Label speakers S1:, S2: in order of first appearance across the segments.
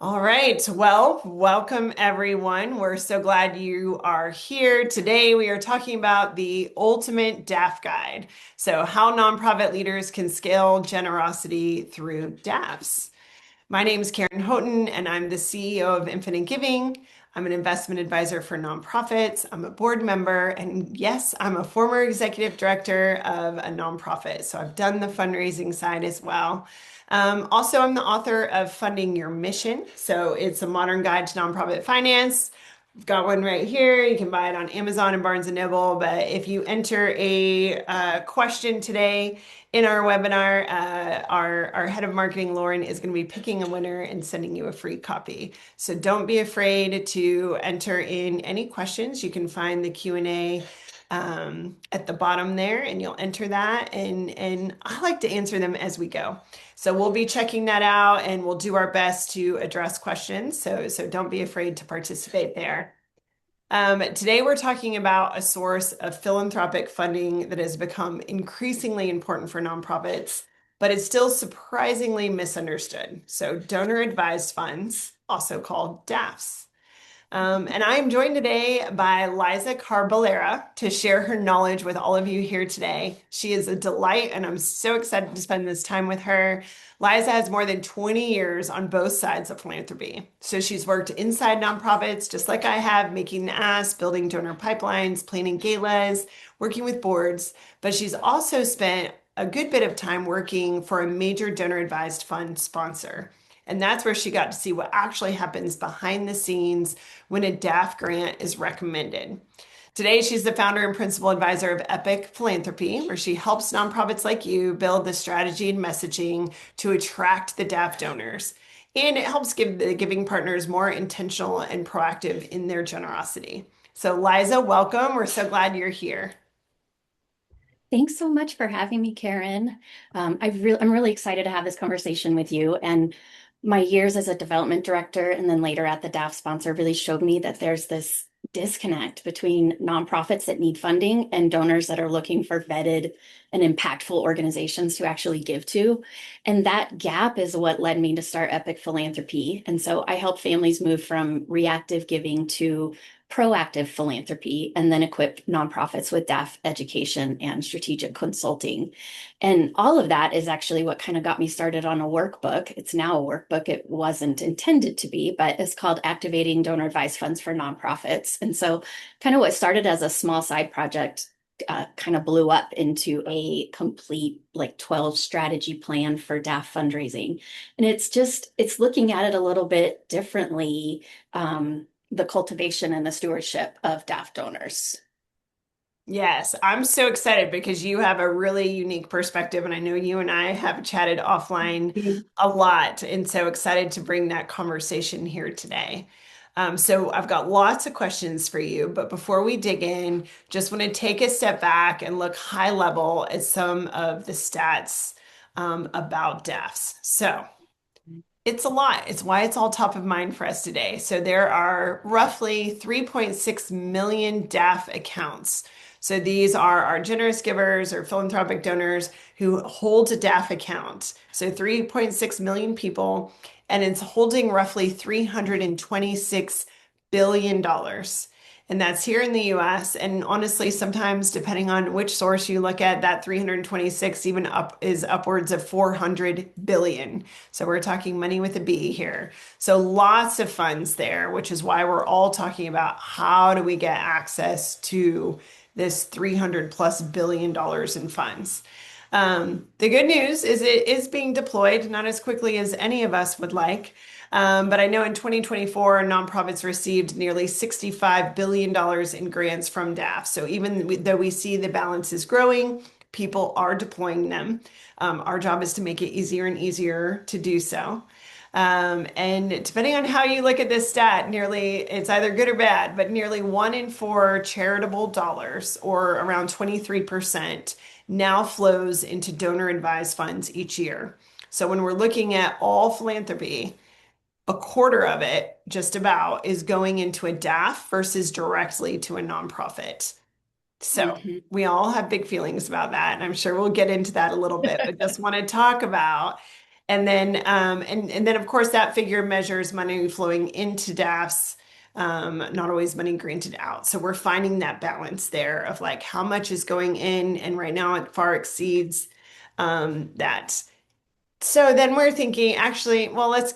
S1: All right. Well, welcome everyone. We're so glad you are here. Today we are talking about the ultimate DAF guide. So, how nonprofit leaders can scale generosity through DAFs. My name is Karen Houghton, and I'm the CEO of Infinite Giving. I'm an investment advisor for nonprofits. I'm a board member, and yes, I'm a former executive director of a nonprofit. So I've done the fundraising side as well. Also, I'm the author of Funding Your Mission. So it's a modern guide to nonprofit finance. I've got one right here. You can buy it on Amazon and Barnes and Noble. But if you enter a question today in our webinar, our head of marketing, Lauren, is going to be picking a winner and sending you a free copy. So don't be afraid to enter in any questions. You can find the Q&A at the bottom there, and you'll enter that. And I like to answer them as we go. So we'll be checking that out and we'll do our best to address questions. So don't be afraid to participate there. Today we're talking about a source of philanthropic funding that has become increasingly important for nonprofits, but is still surprisingly misunderstood. So donor advised funds, also called DAFs. And I am joined today by Liza Carballeira to share her knowledge with all of you here today. She is a delight, and I'm so excited to spend this time with her. Liza has more than 20 years on both sides of philanthropy. So she's worked inside nonprofits, just like I have, making the ask, building donor pipelines, planning galas, working with boards. But she's also spent a good bit of time working for a major donor advised fund sponsor. And that's where she got to see what actually happens behind the scenes when a DAF grant is recommended. Today, she's the founder and principal advisor of Epic Philanthropy, where she helps nonprofits like you build the strategy and messaging to attract the DAF donors. And it helps give the giving partners more intentional and proactive in their generosity. So, Liza, welcome. We're so glad you're here.
S2: Thanks so much for having me, Karen. I'm really excited to have this conversation with you. And my years as a development director and then later at the DAF sponsor really showed me that there's this disconnect between nonprofits that need funding and donors that are looking for vetted and impactful organizations to actually give to. And that gap is what led me to start Epic Philanthropy. And so I help families move from reactive giving to proactive philanthropy and then equip nonprofits with DAF education and strategic consulting. And all of that is actually what kind of got me started on a workbook. It's now a workbook. It wasn't intended to be, but it's called Activating Donor Advised Funds for Nonprofits. And so kind of what started as a small side project kind of blew up into a complete like 12 strategy plan for DAF fundraising. And it's looking at it a little bit differently, the cultivation and the stewardship of DAF donors.
S1: Yes, I'm so excited because you have a really unique perspective, and I know you and I have chatted offline
S2: Mhm.
S1: a lot, and so excited to bring that conversation here today. So I've got lots of questions for you, but before we dig in, just want to take a step back and look high level at some of the stats about deaths. So it's a lot. It's why it's all top of mind for us today. So there are roughly 3.6 million DAF accounts. So these are our generous givers or philanthropic donors who hold a DAF account. So 3.6 million people, and it's holding roughly $326 billion. And that's here in the US. And honestly, sometimes depending on which source you look at, that 326 even up is upwards of 400 billion. So we're talking money with a B here. So lots of funds there, which is why we're all talking about how do we get access to this 300 plus billion dollars in funds. The good news is it is being deployed, not as quickly as any of us would like. But I know in 2024, nonprofits received nearly $65 billion in grants from DAF. So even though we see the balance is growing, people are deploying them. Our job is to make it easier and easier to do so. And depending on how you look at this stat, it's either good or bad, but nearly 1 in 4 charitable dollars, or around 23%, now flows into donor advised funds each year. So when we're looking at all philanthropy, a quarter of it, just about, is going into a DAF versus directly to a nonprofit. So
S2: Mhm.
S1: we all have big feelings about that, and I'm sure we'll get into that a little bit, but just want to talk about And then of course that figure measures money flowing into DAFs, not always money granted out. So we're finding that balance there of like how much is going in, and right now it far exceeds that. So then we're thinking, actually, well, let's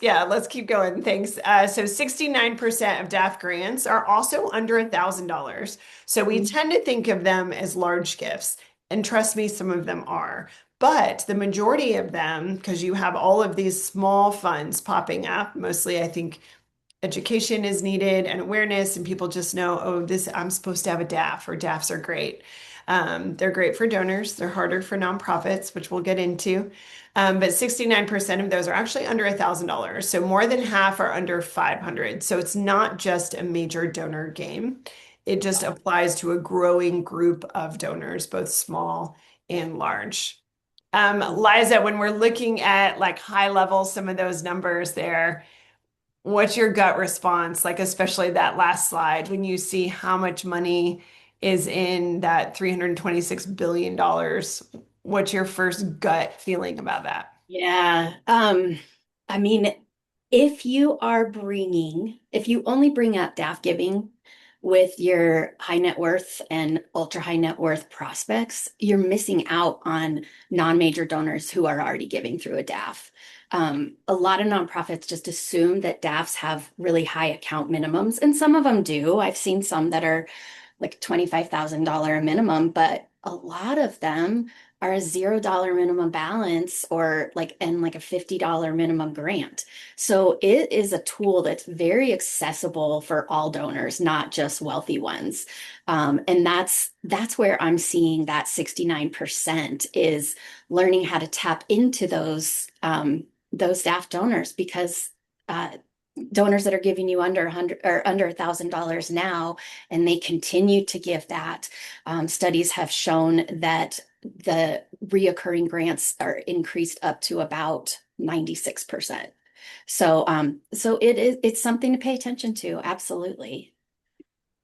S1: keep going. Thanks. So 69% of DAF grants are also under $1,000. So we tend to think of them as large gifts. And trust me, some of them are. But the majority of them, because you have all of these small funds popping up, mostly I think education is needed and awareness, and people just know, oh, this I'm supposed to have a DAF, or DAFs are great. They're great for donors. They're harder for nonprofits, which we'll get into. But 69% of those are actually under $1,000. So more than half are under 500. So it's not just a major donor game. It just applies to a growing group of donors, both small and large. Liza, when we're looking at like high level, some of those numbers there, what's your gut response? Like, especially that last slide, when you see how much money is in that $326 billion dollars, what's your first gut feeling about that?
S2: Yeah. I mean, if you only bring up DAF giving with your high net worth and ultra high net worth prospects, you're missing out on non-major donors who are already giving through a DAF. A lot of nonprofits just assume that DAFs have really high account minimums, and some of them do. I've seen some that are like $25,000 minimum, but a lot of them are a $0 minimum balance or like a $50 minimum grant. So it is a tool that's very accessible for all donors, not just wealthy ones. And that's where I'm seeing that 69% is learning how to tap into those DAF donors, because donors that are giving you under 100 or under $1,000 now, and they continue to give that. Studies have shown that the reoccurring grants are increased up to about 96%. So it's something to pay attention to. Absolutely.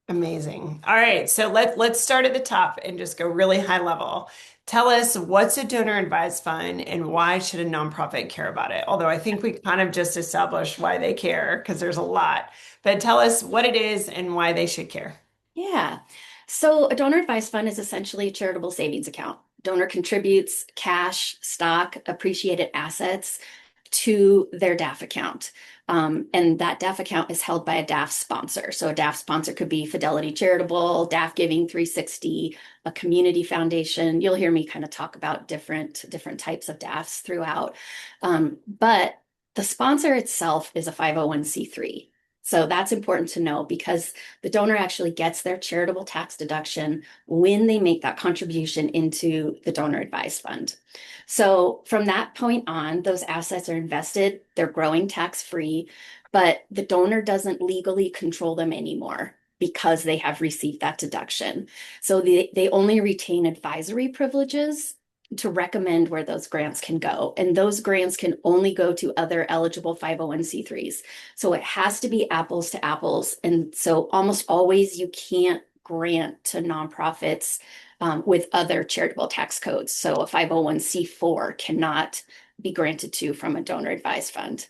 S1: Amazing. All right, so let's start at the top and just go really high level. Tell us, what's a donor advised fund and why should a nonprofit care about it? Although I think we kind of just established why they care because there's a lot. But tell us what it is and why they should care.
S2: Yeah. So a donor advised fund is essentially a charitable savings account. Donor contributes cash, stock, appreciated assets to their DAF account. And that DAF account is held by a DAF sponsor. So a DAF sponsor could be Fidelity Charitable, DAF Giving 360, a community foundation. You'll hear me kind of talk about different types of DAFs throughout. But the sponsor itself is a 501(c)(3). So that's important to know, because the donor actually gets their charitable tax deduction when they make that contribution into the donor advised fund. So from that point on, those assets are invested, they're growing tax free, but the donor doesn't legally control them anymore because they have received that deduction. So they only retain advisory privileges to recommend where those grants can go. And those grants can only go to other eligible 501(c)(3)s. So it has to be apples to apples. And so almost always you can't grant to nonprofits with other charitable tax codes. So a 501(c)(4) cannot be granted to from a donor advised fund.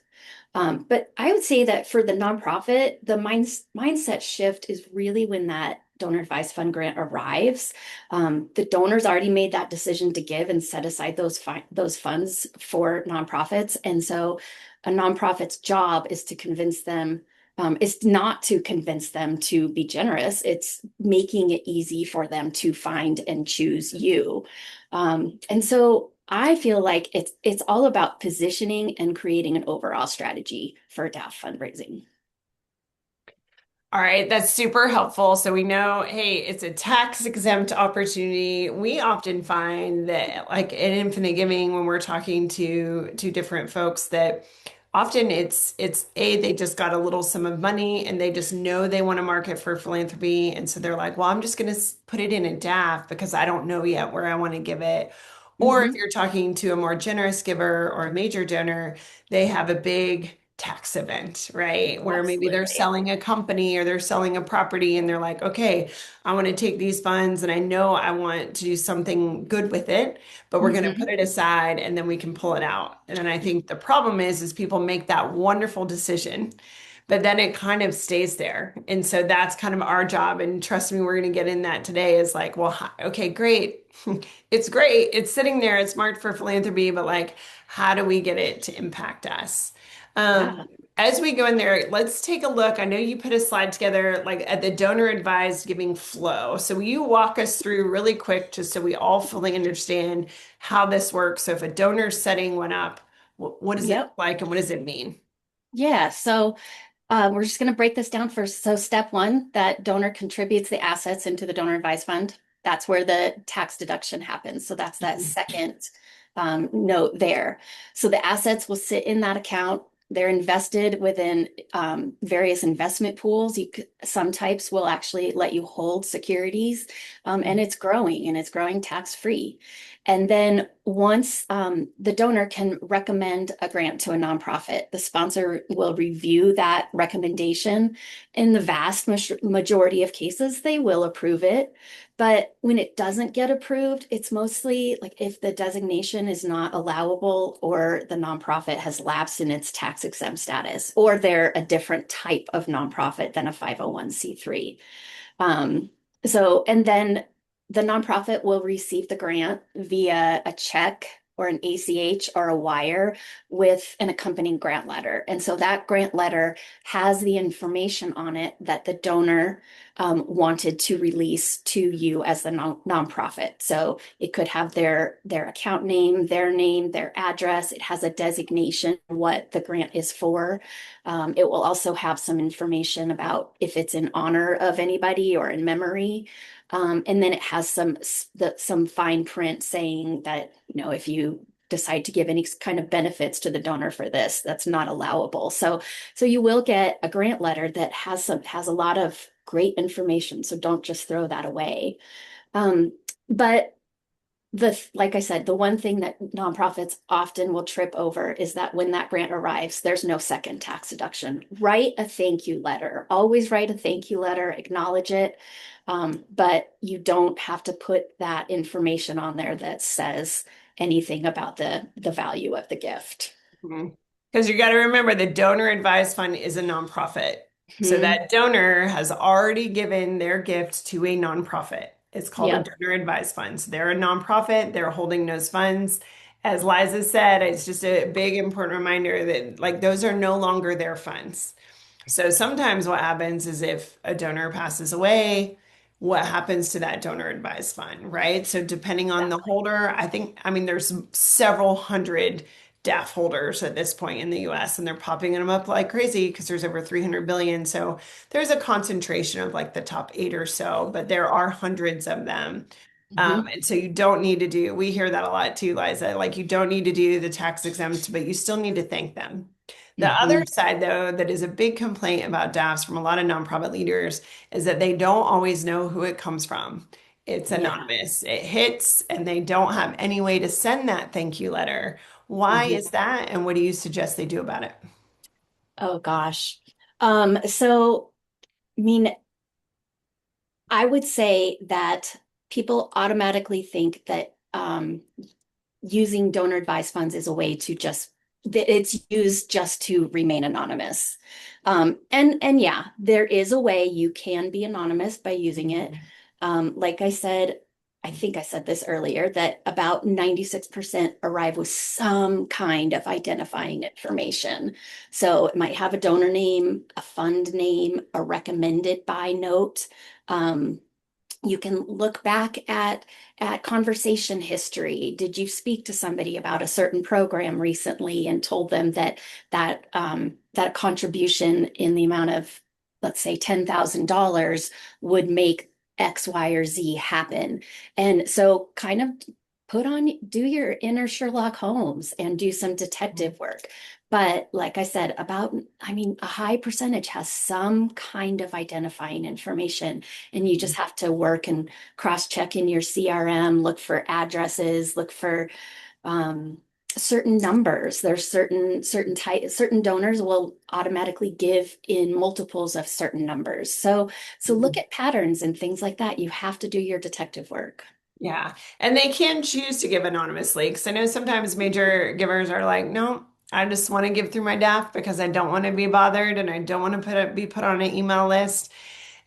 S2: But I would say that for the nonprofit, the mindset shift is really when that donor advised fund grant arrives. The donor's already made that decision to give and set aside those funds for nonprofits. And so a nonprofit's job is to convince them, is not to convince them to be generous. It's making it easy for them to find and choose you. And so I feel like it's all about positioning and creating an overall strategy for DAF fundraising.
S1: All right, that's super helpful. So we know, hey, it's a tax exempt opportunity. We often find that, like in Infinite Giving, when we're talking to different folks, that often it's they just got a little sum of money and they just know they want to market for philanthropy, and so they're like, well, I'm just going to put it in a DAF because I don't know yet where I want to give it. Or if
S2: Mhm.
S1: you're talking to a more generous giver or a major donor, they have a big tax event, right? Where maybe they're
S2: Absolutely.
S1: selling a company or they're selling a property and they're like, okay, I want to take these funds and I know I want to do something good with it, but we're going to put
S2: Hmm.
S1: it aside and then we can pull it out. And then I think the problem is people make that wonderful decision, but then it kind of stays there. And so that's kind of our job. And trust me, we're going to get in that today is like, well, okay, great. It's great. It's sitting there. It's marked for philanthropy, but like, how do we get it to impact us? Um,
S2: Yeah.
S1: as we go in there, let's take a look. I know you put a slide together like at the donor advised giving flow. So will you walk us through really quick just so we all fully understand how this works? So if a donor setting went up, what does it look
S2: Yep.
S1: like and what does it mean?
S2: Yeah. So we're just going to break this down first. So step one, that donor contributes the assets into the donor advised fund. That's where the tax deduction happens. So that's that
S1: Mhm.
S2: second note there. So the assets will sit in that account. They're invested within various investment pools. Some types will actually let you hold securities, and it's growing tax free. And then once the donor can recommend a grant to a nonprofit, the sponsor will review that recommendation. In the vast majority of cases, they will approve it. But when it doesn't get approved, it's mostly like if the designation is not allowable or the nonprofit has lapsed in its tax exempt status, or they're a different type of nonprofit than a 501(c)(3). Um, and then the nonprofit will receive the grant via a check or an ACH or a wire with an accompanying grant letter. And so that grant letter has the information on it that the donor wanted to release to you as the nonprofit. So it could have their account name, their address. It has a designation, what the grant is for. It will also have some information about if it's in honor of anybody or in memory. And then it has some fine print saying that, if you decide to give any kind of benefits to the donor for this, that's not allowable. So you will get a grant letter that has a lot of great information. So don't just throw that away. But like I said, the one thing that nonprofits often will trip over is that when that grant arrives, there's no second tax deduction. Write a thank you letter. Always write a thank you letter, acknowledge it. But you don't have to put that information on there that says anything about the value of the gift.
S1: Because you got to remember the donor advised fund is a nonprofit. So
S2: Hmm.
S1: that donor has already given their gift to a nonprofit. It's called a
S2: Yep.
S1: donor advised fund. So they're a nonprofit, they're holding those funds. As Liza said, it's just a big important reminder that like those are no longer their funds. So sometimes what happens is if a donor passes away, what happens to that donor advised fund, right? So depending on the
S2: Exactly.
S1: holder, I mean, there's several hundred DAF holders at this point in the US, and they're popping them up like crazy because there's over 300 billion. So there's a concentration of like the top eight or so, but there are hundreds of them.
S2: Hmm.
S1: And so you don't need to do, we hear that a lot too, Liza, like you don't need to do the tax exempt, but you still need to thank them. The other
S2: Hmm.
S1: side, though, that is a big complaint about DAFs from a lot of nonprofit leaders is that they don't always know who it comes from. It's
S2: Yeah.
S1: anonymous. It hits, and they don't have any way to send that thank you letter. Why
S2: Hmm.
S1: is that? And what do you suggest they do about it?
S2: Oh gosh. So I mean, I would say that people automatically think that using donor advised funds is a way to just that it's used just to remain anonymous. And yeah, there is a way you can be anonymous by using it. Like I said, I think I said this earlier that about 96% arrive with some kind of identifying information. So it might have a donor name, a fund name, a recommended by note. Um, you can look back at conversation history. Did you speak to somebody about a certain program recently and told them that contribution in the amount of, let's say, $10,000 would make X, Y, or Z happen? And so kind of do your inner Sherlock Holmes and do some detective work. But like I said, a high percentage has some kind of identifying information, and you just have to work and cross check in your CRM, look for addresses, look for certain numbers. There's certain donors will automatically give in multiples of certain numbers. So look at patterns and things like that. You have to do your detective work.
S1: Yeah. And they can choose to give anonymously because I know sometimes major givers are like, no, I just want to give through my DAF because I don't want to be bothered and I don't want to be put on an email list.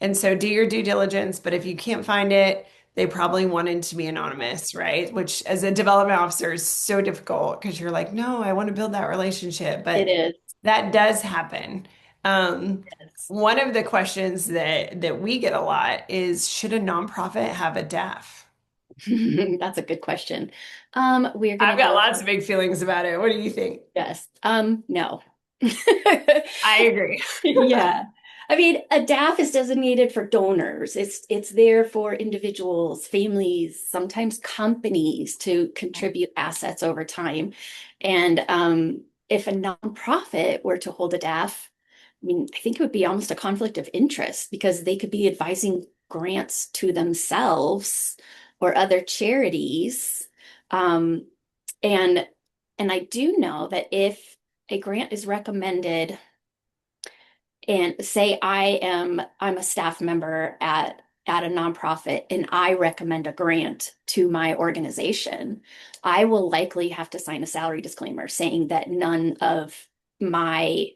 S1: And so do your due diligence. But if you can't find it, they probably wanted to be anonymous, right? Which as a development officer is so difficult because you're like, no, I want to build that relationship.
S2: It
S1: But
S2: is.
S1: that does happen. Um,
S2: Yes.
S1: one of the questions that we get a lot is, should a nonprofit have a DAF?
S2: That's a good question. We're gonna
S1: I've got
S2: go,
S1: lots of big feelings about it. What do you think?
S2: yes. No.
S1: I agree.
S2: Yeah. I mean, a DAF is designated for donors. It's there for individuals, families, sometimes companies to contribute assets over time. And if a nonprofit were to hold a DAF, I mean, I think it would be almost a conflict of interest because they could be advising grants to themselves or other charities. Um, and and I do know that if a grant is recommended, and say I'm a staff member at a nonprofit and I recommend a grant to my organization, I will likely have to sign a salary disclaimer saying that none of my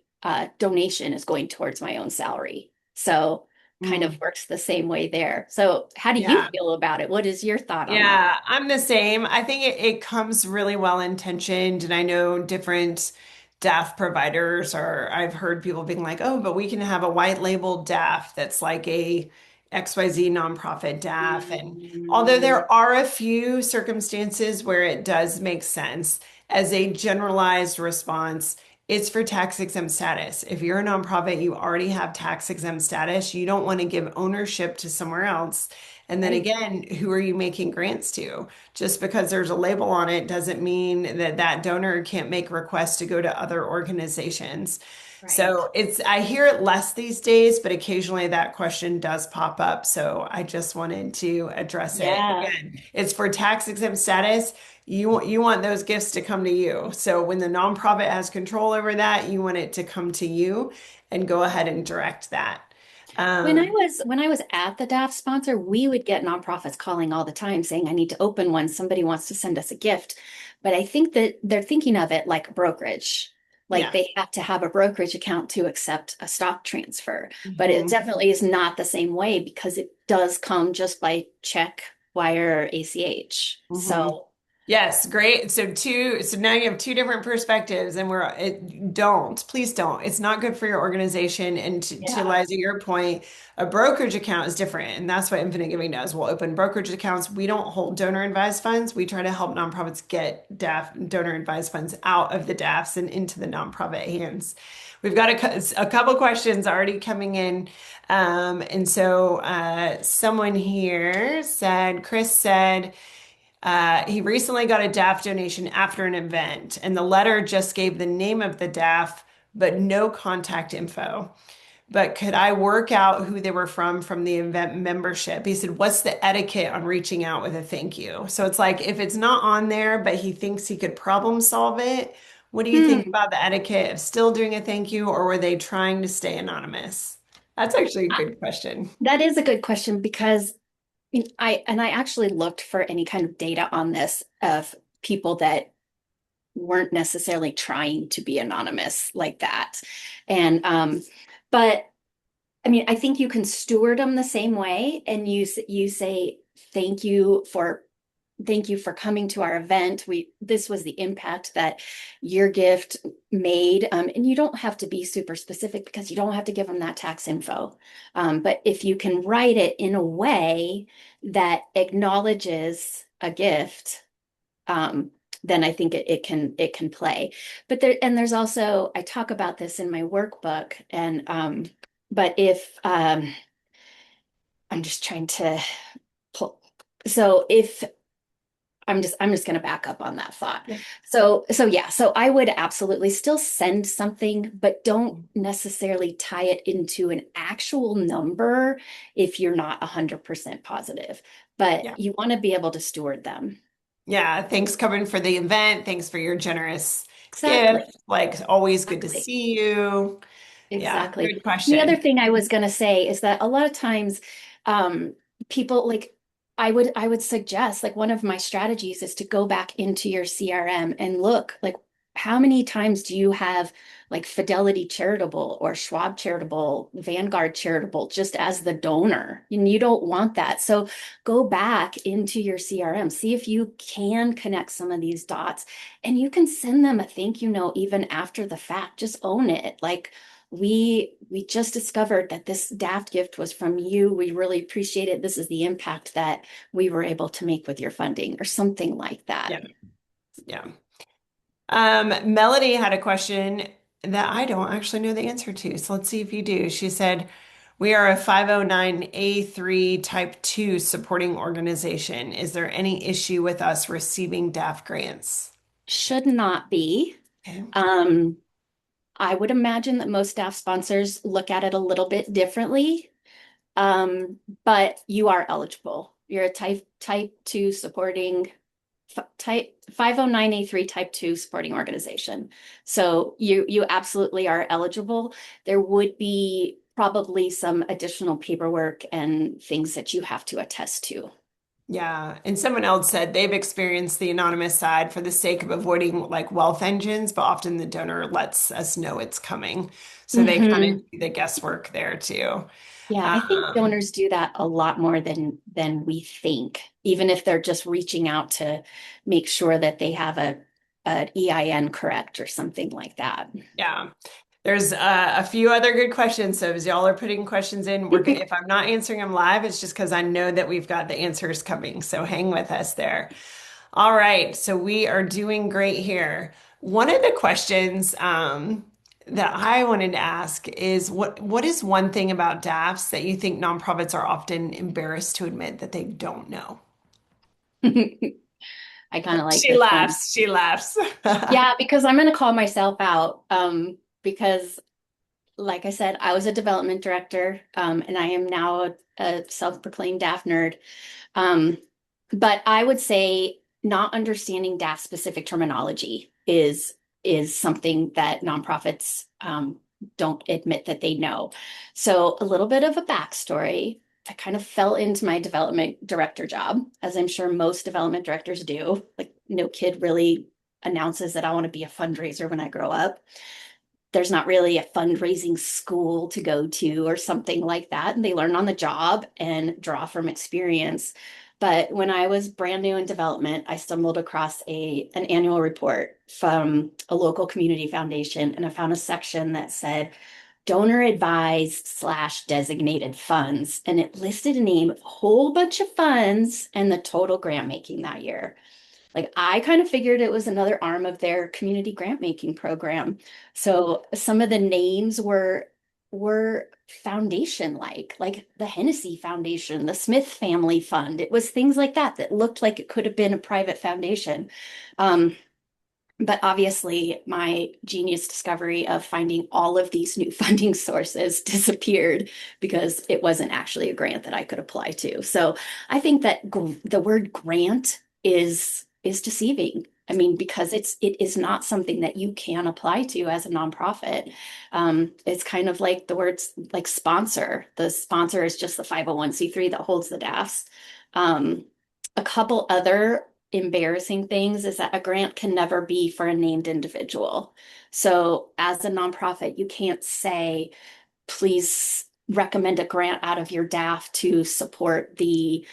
S2: donation is going towards my own salary. So kind of
S1: Mm,
S2: works the same way there. So how do you
S1: yeah.
S2: feel about it? What is your thought on that?
S1: Yeah, I'm the same. I think it comes really well intentioned, and I know different DAF providers are, I've heard people being like, oh, but we can have a white label DAF that's like a XYZ nonprofit DAF. And although
S2: Mm,
S1: there are a few circumstances where it does make sense, as a generalized response, it's for tax exempt status. If you're a nonprofit, you already have tax exempt status. You don't want to give ownership to somewhere else. And then
S2: right,
S1: again, who are you making grants to? Just because there's a label on it doesn't mean that that donor can't make requests to go to other organizations.
S2: right.
S1: So I hear it less these days, but occasionally that question does pop up. So I just wanted to address it.
S2: Yeah.
S1: Again, it's for tax exempt status. You want those gifts to come to you. So when the nonprofit has control over that, you want it to come to you and go ahead and direct that. Um,
S2: When I was at the DAF sponsor, we would get nonprofits calling all the time saying, I need to open one. Somebody wants to send us a gift. But I think that they're thinking of it like brokerage. Like
S1: yeah.
S2: they have to have a brokerage account to accept a stock transfer. But it
S1: Mhm.
S2: definitely is not the same way because it does come just by check, wire, or ACH.
S1: Mhm.
S2: So
S1: Yes, great. So now you have two different perspectives and please don't. It's not good for your organization. And to
S2: yeah,
S1: Liza, your point, a brokerage account is different. And that's what Infinite Giving does. We'll open brokerage accounts. We don't hold donor advised funds. We try to help nonprofits get DAF donor advised funds out of the DAFs and into the nonprofit hands. We've got a couple questions already coming in. Someone here said, Chris said, he recently got a DAF donation after an event, and the letter just gave the name of the DAF, but no contact info. But could I work out who they were from the event membership? He said, what's the etiquette on reaching out with a thank you? So it's like if it's not on there, but he thinks he could problem solve it, what do you think
S2: Hmm.
S1: about the etiquette of still doing a thank you, or were they trying to stay anonymous? That's actually a good question.
S2: That is a good question because I actually looked for any kind of data on this of people that weren't necessarily trying to be anonymous like that. And but I mean, I think you can steward them the same way and you say thank you for coming to our event. This was the impact that your gift made. And you don't have to be super specific because you don't have to give them that tax info. But if you can write it in a way that acknowledges a gift, um, then I think it can play. But there's also, I talk about this in my workbook, and but if I'm just trying to pull, so if I'm just going to back up on that thought.
S1: Yeah.
S2: So yeah, so I would absolutely still send something, but don't necessarily tie it into an actual number if you're not 100% positive. But
S1: Yeah.
S2: you want to be able to steward them.
S1: Yeah, thanks coming for the event. Thanks for your generous
S2: Exactly.
S1: gift. Like always good to
S2: Exactly.
S1: see you. Yeah,
S2: Exactly.
S1: good
S2: The other
S1: question.
S2: thing I was going to say is that a lot of times, um, people like I would suggest like one of my strategies is to go back into your CRM and look like how many times do you have like Fidelity Charitable or Schwab Charitable, Vanguard Charitable just as the donor, and you don't want that. So go back into your CRM, see if you can connect some of these dots, and you can send them a thank you note even after the fact. Just own it. Like we just discovered that this DAF gift was from you. We really appreciate it. This is the impact that we were able to make with your funding or something like that.
S1: Yeah, yeah. Melody had a question that I don't actually know the answer to. So let's see if you do. She said, we are a 509(a)(3) type 2 supporting organization. Is there any issue with us receiving DAF grants?
S2: Should not be.
S1: Okay.
S2: Um, I would imagine that most DAF sponsors look at it a little bit differently. But you are eligible. You're a type 2 supporting type 509(a)(3) type 2 supporting organization. So you absolutely are eligible. There would be probably some additional paperwork and things that you have to attest to.
S1: Yeah. And someone else said they've experienced the anonymous side for the sake of avoiding like wealth engines, but often the donor lets us know it's coming. So they kind of
S2: Hmm.
S1: do the guesswork there too.
S2: Yeah, I think
S1: Um,
S2: donors do that a lot more than we think, even if they're just reaching out to make sure that they have a EIN correct or something like that.
S1: yeah. There's a few other good questions. So as y'all are putting questions in, we're good. If I'm not answering them live, it's just because I know that we've got the answers coming. So hang with us there. All right. So we are doing great here. One of the questions that I wanted to ask is what is one thing about DAFs that you think nonprofits are often embarrassed to admit that they don't know?
S2: I kind of like
S1: She
S2: this one.
S1: laughs. She laughs.
S2: Yeah, because I'm going to call myself out. Because like I said, I was a development director, and I am now a self-proclaimed DAF nerd. Um, but I would say not understanding DAF specific terminology is something that nonprofits don't admit that they know. So a little bit of a backstory. I kind of fell into my development director job, as I'm sure most development directors do. Like no kid really announces that I want to be a fundraiser when I grow up. There's not really a fundraising school to go to or something like that. And they learn on the job and draw from experience. But when I was brand new in development, I stumbled across an annual report from a local community foundation, and I found a section that said donor advised slash designated funds. And it listed a name of a whole bunch of funds and the total grant making that year. Like I kind of figured it was another arm of their community grant making program. So some of the names were foundation like the Hennessy Foundation, the Smith Family Fund. It was things like that that looked like it could have been a private foundation. Um, but obviously, my genius discovery of finding all of these new funding sources disappeared because it wasn't actually a grant that I could apply to. So I think that the word grant is deceiving. I mean, because it is not something that you can apply to as a nonprofit. It's kind of like the words like sponsor. The sponsor is just the 501(c)(3) that holds the DAFs. Um, a couple other embarrassing things is that a grant can never be for a named individual. So as a nonprofit, you can't say, please recommend a grant out of your DAF to support the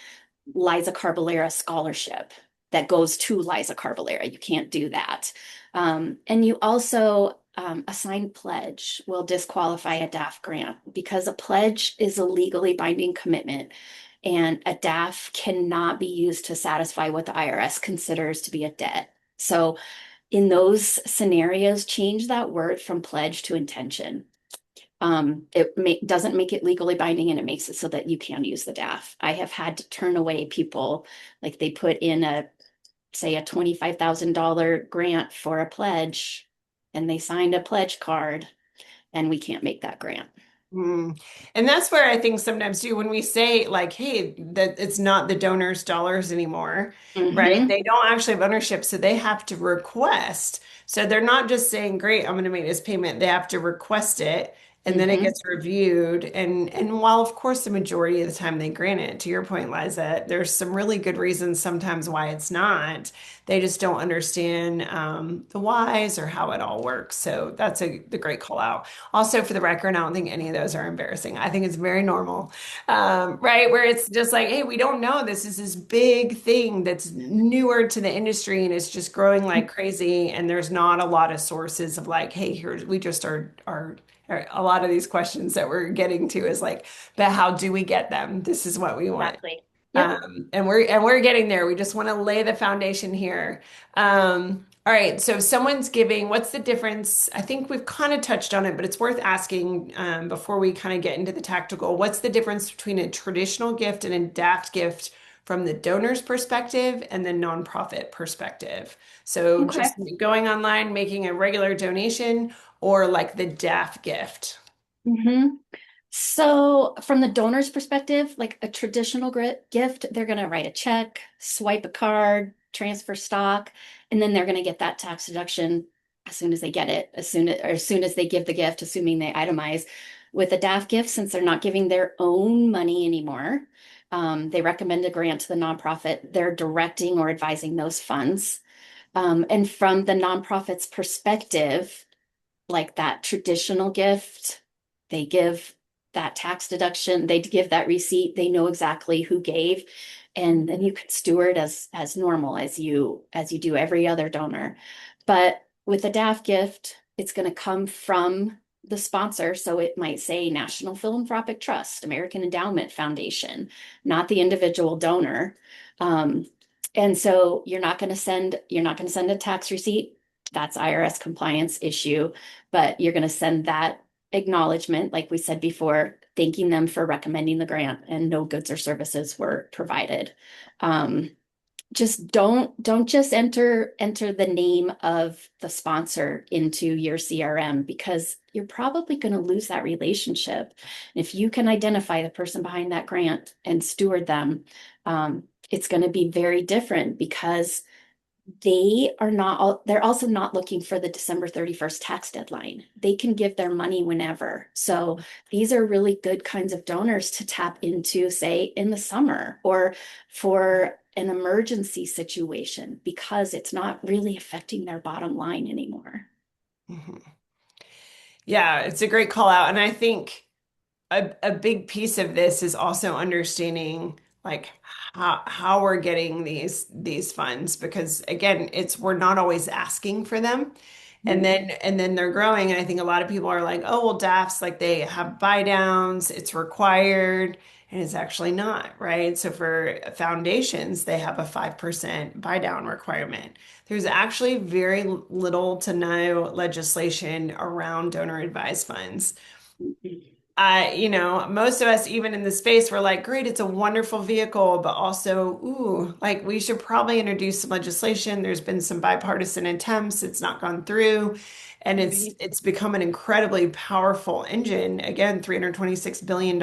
S2: Liza Carballeira scholarship that goes to Liza Carballeira. You can't do that. And you also, a signed pledge will disqualify a DAF grant because a pledge is a legally binding commitment, and a DAF cannot be used to satisfy what the IRS considers to be a debt. So in those scenarios, change that word from pledge to intention. Doesn't make it legally binding, and it makes it so that you can use the DAF. I have had to turn away people, like they put in say a $25,000 grant for a pledge, and they signed a pledge card, and we can't make that grant.
S1: Mm. And that's where I think sometimes too, when we say like, hey, that it's not the donor's dollars anymore, right?
S2: Hmm.
S1: They don't actually have ownership, so they have to request. So they're not just saying, great, I'm going to make this payment. They have to request it, and then it
S2: Hmm.
S1: gets reviewed. And while of course the majority of the time they grant it, to your point, Liza, there's some really good reasons sometimes why it's not. They just don't understand the whys or how it all works. So that's the great call out. Also, for the record, I don't think any of those are embarrassing. I think it's very normal, right? Where it's just like, hey, we don't know. This is this big thing that's newer to the industry and it's just growing like crazy. And there's not a lot of sources of like, hey, here's we just are a lot of these questions that we're getting to is like, but how do we get them? This is what we want.
S2: Exactly. Yep.
S1: And we're getting there. We just want to lay the foundation here. All right. So if someone's giving, what's the difference? I think we've kind of touched on it, but it's worth asking before we kind of get into the tactical. What's the difference between a traditional gift and a DAF gift from the donor's perspective and the nonprofit perspective? So
S2: Okay.
S1: just going online, making a regular donation, or like the DAF gift.
S2: Hmm. So, from the donor's perspective, like a traditional gift, they're going to write a check, swipe a card, transfer stock, and then they're going to get that tax deduction as soon as they get it, as soon as they give the gift, assuming they itemize. With a DAF gift, since they're not giving their own money anymore, they recommend a grant to the nonprofit. They're directing or advising those funds. And from the nonprofit's perspective, like that traditional gift, they give that tax deduction, they give that receipt, they know exactly who gave, and then you can steward as normal as you do every other donor. But with a DAF gift, it's going to come from the sponsor, so it might say National Philanthropic Trust, American Endowment Foundation, not the individual donor. Um, and so you're not going to send a tax receipt. That's IRS compliance issue, but you're going to send that acknowledgement, like we said before, thanking them for recommending the grant and no goods or services were provided. Um, just don't just enter the name of the sponsor into your CRM because you're probably going to lose that relationship. If you can identify the person behind that grant and steward them, it's going to be very different because they're also not looking for the December 31st tax deadline. They can give their money whenever. So these are really good kinds of donors to tap into, say, in the summer or for an emergency situation because it's not really affecting their bottom line anymore.
S1: Mhm. Yeah, it's a great call out. And I think a big piece of this is also understanding like how we're getting these funds because again, it's we're not always asking for them. And then they're growing. And I think a lot of people are like, oh, well, DAFs, like they have buy downs, it's required, and it's actually not, right? So for foundations, they have a 5% buy down requirement. There's actually very little to no legislation around donor advised funds. Most of us, even in the space, were like, great, it's a wonderful vehicle, but also, ooh, like we should probably introduce some legislation. There's been some bipartisan attempts, it's not gone through, and it's
S2: Right.
S1: it's become an incredibly powerful engine. Again, $326 billion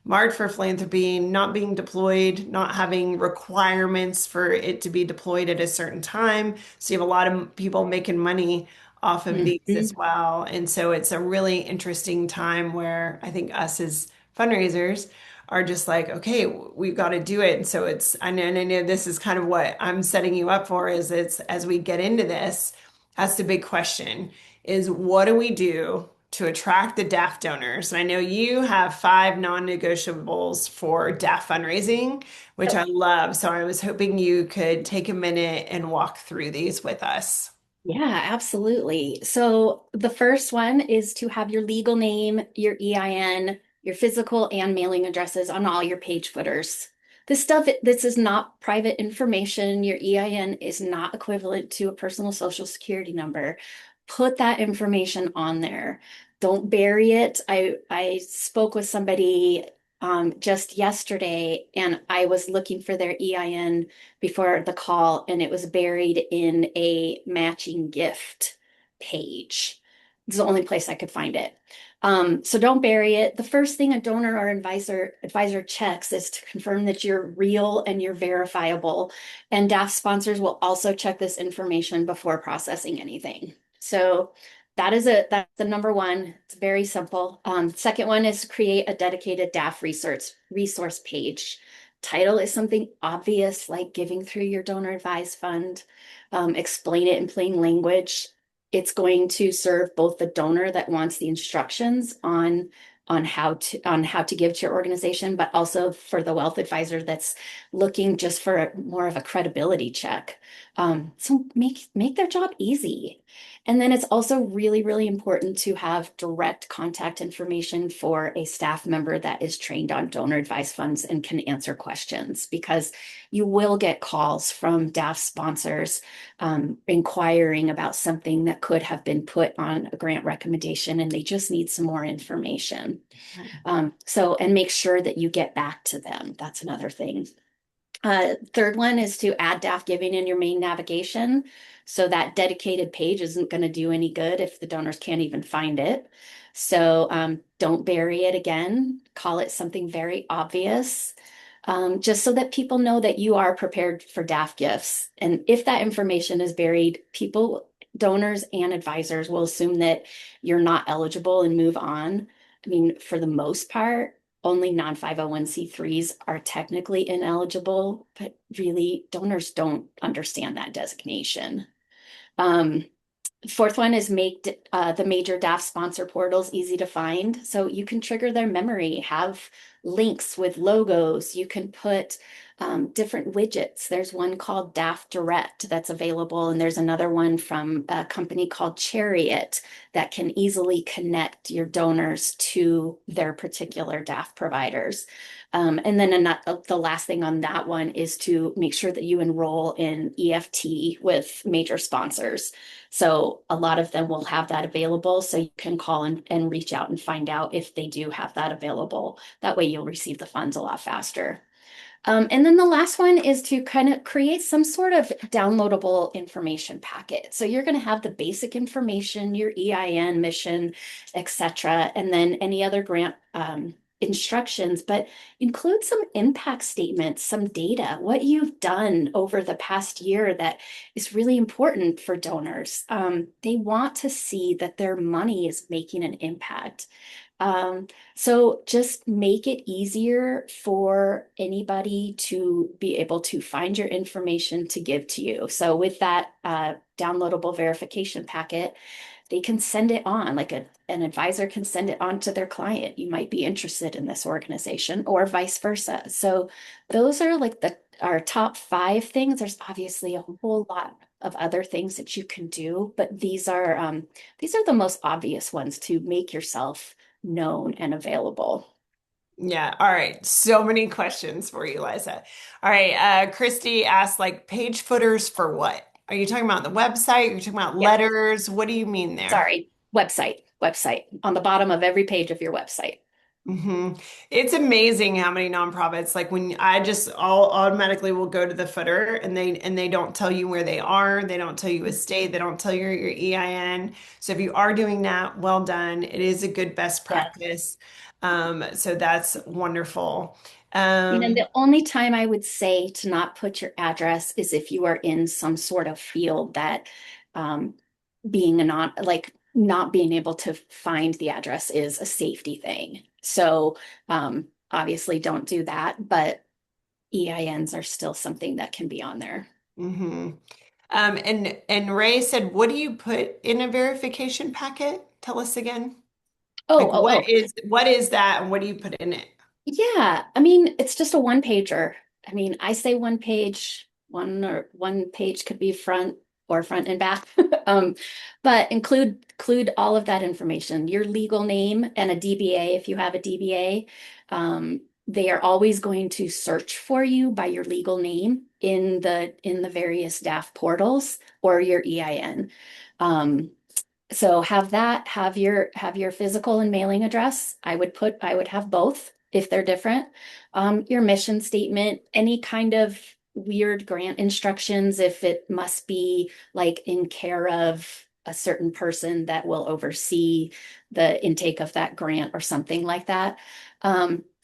S1: marked for philanthropy, not being deployed, not having requirements for it to be deployed at a certain time. So you have a lot of people making money off of these as
S2: Mhm.
S1: well. And so it's a really interesting time where I think us as fundraisers are just like, okay, we've got to do it. And so I know this is kind of what I'm setting you up for is it's as we get into this, that's the big question is what do we do to attract the DAF donors? And I know you have 5 non-negotiables for DAF fundraising, which I love. So I was hoping you could take a minute and walk through these with us.
S2: Yeah, absolutely. So the first one is to have your legal name, your EIN, your physical and mailing addresses on all your page footers. This is not private information. Your EIN is not equivalent to a personal social security number. Put that information on there. Don't bury it. I spoke with somebody just yesterday and I was looking for their EIN before the call, and it was buried in a matching gift page. It's the only place I could find it. So don't bury it. The first thing a donor or advisor checks is to confirm that you're real and you're verifiable. And DAF sponsors will also check this information before processing anything. So that's the number one. It's very simple. Second one is create a dedicated DAF resource page. Title is something obvious like giving through your donor advised fund. Explain it in plain language. It's going to serve both the donor that wants the instructions on how to give to your organization, but also for the wealth advisor that's looking just for more of a credibility check. So make their job easy. And then it's also really, really important to have direct contact information for a staff member that is trained on donor advised funds and can answer questions, because you will get calls from DAF sponsors inquiring about something that could have been put on a grant recommendation and they just need some more information. And make sure that you get back to them. That's another thing. Third one is to add DAF giving in your main navigation. So that dedicated page isn't going to do any good if the donors can't even find it. So don't bury it again. Call it something very obvious, just so that people know that you are prepared for DAF gifts. And if that information is buried, donors and advisors will assume that you're not eligible and move on. I mean, for the most part, only non-501c3s are technically ineligible, but really donors don't understand that designation. Um, Fourth one is make the major DAF sponsor portals easy to find. So you can trigger their memory, have links with logos. You can put different widgets. There's one called DAF Direct that's available, and there's another one from a company called Chariot that can easily connect your donors to their particular DAF providers. And then the last thing on that one is to make sure that you enroll in EFT with major sponsors. So a lot of them will have that available. So you can call and reach out and find out if they do have that available. That way you'll receive the funds a lot faster. And then the last one is to kind of create some sort of downloadable information packet. So you're going to have the basic information, your EIN, mission, etc., and then any other grant instructions, but include some impact statements, some data, what you've done over the past year that is really important for donors. They want to see that their money is making an impact. So just make it easier for anybody to be able to find your information to give to you. So with that downloadable verification packet, they can send it on, like an advisor can send it on to their client. You might be interested in this organization or vice versa. So those are like our top 5 things. There's obviously a whole lot of other things that you can do, but these are the most obvious ones to make yourself known and available.
S1: Yeah. All right. So many questions for you, Liza. All right. Christy asked, like, page footers for what? Are you talking about the website? Are you talking about
S2: Yeah,
S1: letters? What do you mean there?
S2: sorry, website on the bottom of every page of your website.
S1: hmm It's amazing how many nonprofits, like when I just all automatically will go to the footer and they don't tell you where they are, they don't tell you a state, they don't tell you your EIN. So if you are doing that, well done. It is a good best
S2: Yeah.
S1: practice. So that's wonderful.
S2: And
S1: Um,
S2: the only time I would say to not put your address is if you are in some sort of field that um, being a non like not being able to find the address is a safety thing. So obviously don't do that, but EINs are still something that can be on there.
S1: mhm. And Ray said, what do you put in a verification packet? Tell us again.
S2: Oh,
S1: Like
S2: oh, oh.
S1: what is that and what do you put in it?
S2: Yeah, I mean, it's just a one pager. I mean, I say one page, one page could be front or front and back. But include all of that information, your legal name and a DBA if you have a DBA. They are always going to search for you by your legal name in the various DAF portals or your EIN. Um, so have your physical and mailing address. I would have both if they're different. Your mission statement, any kind of weird grant instructions, if it must be like in care of a certain person that will oversee the intake of that grant or something like that.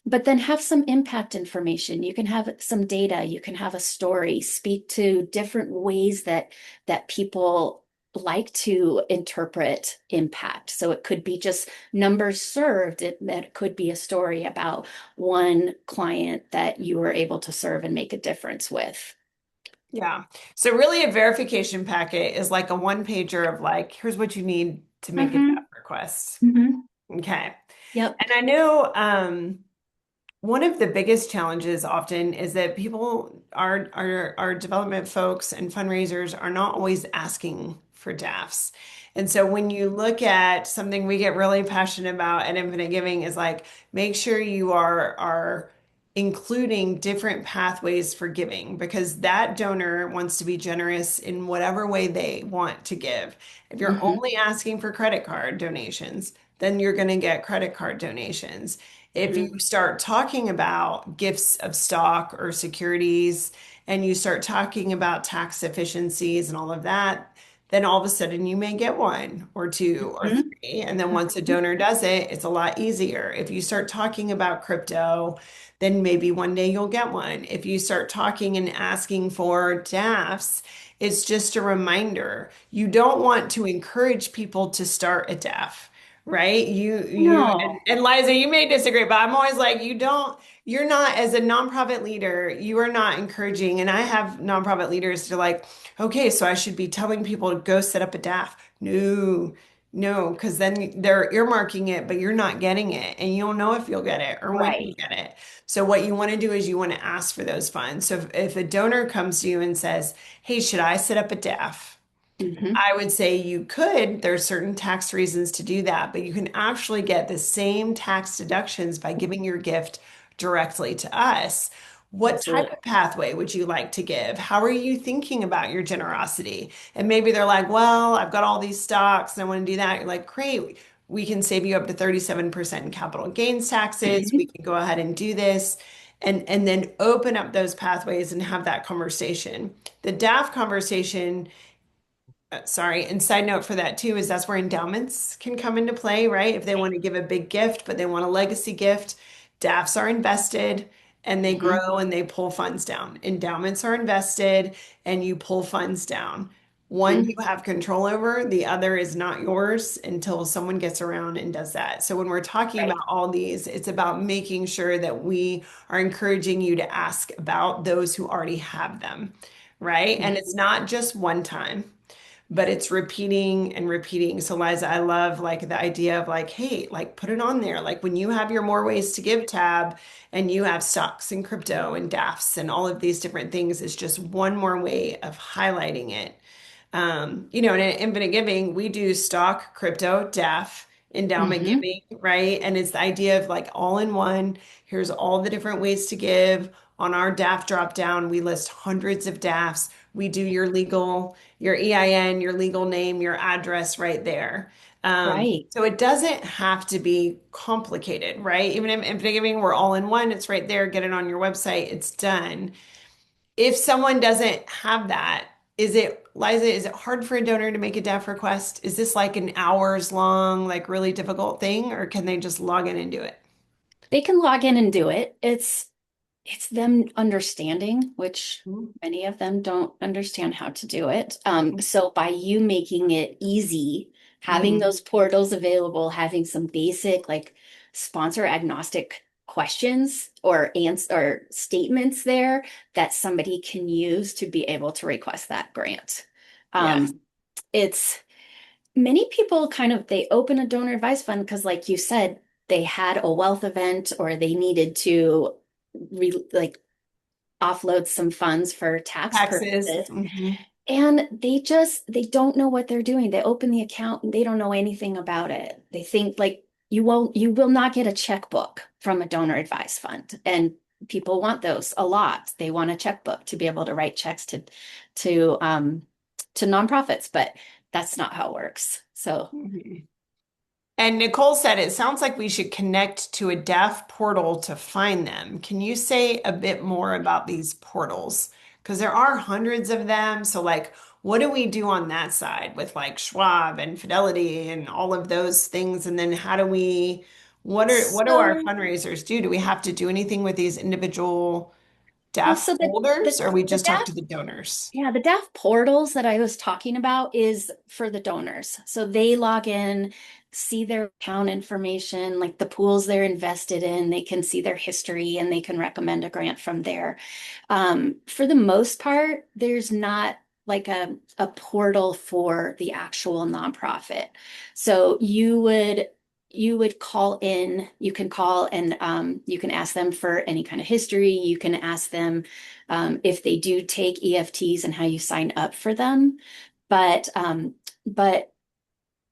S2: But then have some impact information. You can have some data, you can have a story, speak to different ways that people like to interpret impact. So it could be just numbers served. That could be a story about one client that you were able to serve and make a difference with.
S1: Yeah. So really a verification packet is like a one pager of like, here's what you need to make a DAF
S2: Mm-hmm.
S1: request.
S2: Mm-hmm.
S1: Okay.
S2: Yep.
S1: And I know one of the biggest challenges often is that people our development folks and fundraisers are not always asking for DAFs. And so when you look at something we get really passionate about at Infinite Giving is like make sure you are including different pathways for giving because that donor wants to be generous in whatever way they want to give. If you're
S2: Mm-hmm.
S1: only asking for credit card donations, then you're going to get credit card donations. If
S2: Mm-hmm.
S1: you start talking about gifts of stock or securities and you start talking about tax efficiencies and all of that, then all of a sudden you may get one or two or
S2: Mm-hmm.
S1: three. And then once a donor does it, it's a lot easier. If you start talking about crypto, then maybe one day you'll get one. If you start talking and asking for DAFs, it's just a reminder. You don't want to encourage people to start a DAF. Right?
S2: No.
S1: And Liza, you may disagree, but I'm always like, you're not, as a nonprofit leader, you are not encouraging. And I have nonprofit leaders to like, okay, so I should be telling people to go set up a DAF. No, no, because then they're earmarking it, but you're not getting it. And you don't know if you'll get it or when you'll
S2: Right.
S1: get it. So what you want to do is you want to ask for those funds. So if a donor comes to you and says, hey, should I set up a DAF?
S2: Mm-hmm.
S1: I would say you could. There's certain tax reasons to do that, but you can actually get the same tax deductions by giving your gift directly to us. What type
S2: Absolutely.
S1: of pathway would you like to give? How are you thinking about your generosity? And maybe they're like, well, I've got all these stocks and I want to do that. You're like, great, we can save you up to 37% in capital gains taxes. We
S2: Mm-hmm.
S1: can go ahead and do this. And then open up those pathways and have that conversation. The DAF conversation sorry, and side note for that too is that's where endowments can come into play, right? If they want to give a big gift, but they want a legacy gift, DAFs are invested and they
S2: Mm-hmm.
S1: grow and they pull funds down. Endowments are invested and you pull funds down. One
S2: Mm-hmm.
S1: you have control over, the other is not yours until someone gets around and does that. So when we're talking about
S2: Right.
S1: all these, it's about making sure that we are encouraging you to ask about those who already have them, right? And
S2: Mm-hmm.
S1: it's not just one time but it's repeating and repeating. So Liza, I love like the idea of like, hey, like put it on there. Like when you have your more ways to give tab and you have stocks and crypto and DAFs and all of these different things, it's just one more way of highlighting it. In Infinite Giving, we do stock, crypto, DAF, endowment
S2: Mm-hmm.
S1: giving, right? And it's the idea of like all in one. Here's all the different ways to give. On our DAF drop down, we list hundreds of DAFs. We do your EIN, your legal name, your address right there.
S2: Right.
S1: So it doesn't have to be complicated, right? Even in Infinite Giving, we're all in one. It's right there. Get it on your website. It's done. If someone doesn't have that, Liza, is it hard for a donor to make a DAF request? Is this like an hours long, like really difficult thing, or can they just log in and do it?
S2: They can log in and do it. It's them understanding, which
S1: Mhm.
S2: many of them don't understand how to do it. So by you making it easy, having
S1: Mhm.
S2: those portals available, having some basic like sponsor agnostic questions or answer or statements there that somebody can use to be able to request that grant.
S1: Yes.
S2: Um, it's many people kind of they open a donor advised fund because like you said, they had a wealth event or they needed to like offload some funds for tax
S1: Taxes.
S2: purposes.
S1: Hmm.
S2: And they don't know what they're doing. They open the account and they don't know anything about it. They think like you will not get a checkbook from a donor advised fund. And people want those a lot. They want a checkbook to be able to write checks to to nonprofits, but that's not how it works. So
S1: And Nicole said it sounds like we should connect to a DAF portal to find them. Can you say a bit more about these portals? Because there are hundreds of them. So, like, What do we do on that side with like Schwab and Fidelity and all of those things? And then how do we, what do our
S2: So,
S1: fundraisers do? Do we have to do anything with these individual
S2: well,
S1: DAF
S2: so
S1: holders, or we
S2: the
S1: just talk
S2: DAF
S1: to the donors?
S2: Yeah, the DAF portals that I was talking about is for the donors. So they log in, see their account information, like the pools they're invested in, they can see their history and they can recommend a grant from there. For the most part, there's not like a portal for the actual nonprofit. So you would call in, you can call and you can ask them for any kind of history. You can ask them if they do take EFTs and how you sign up for them. But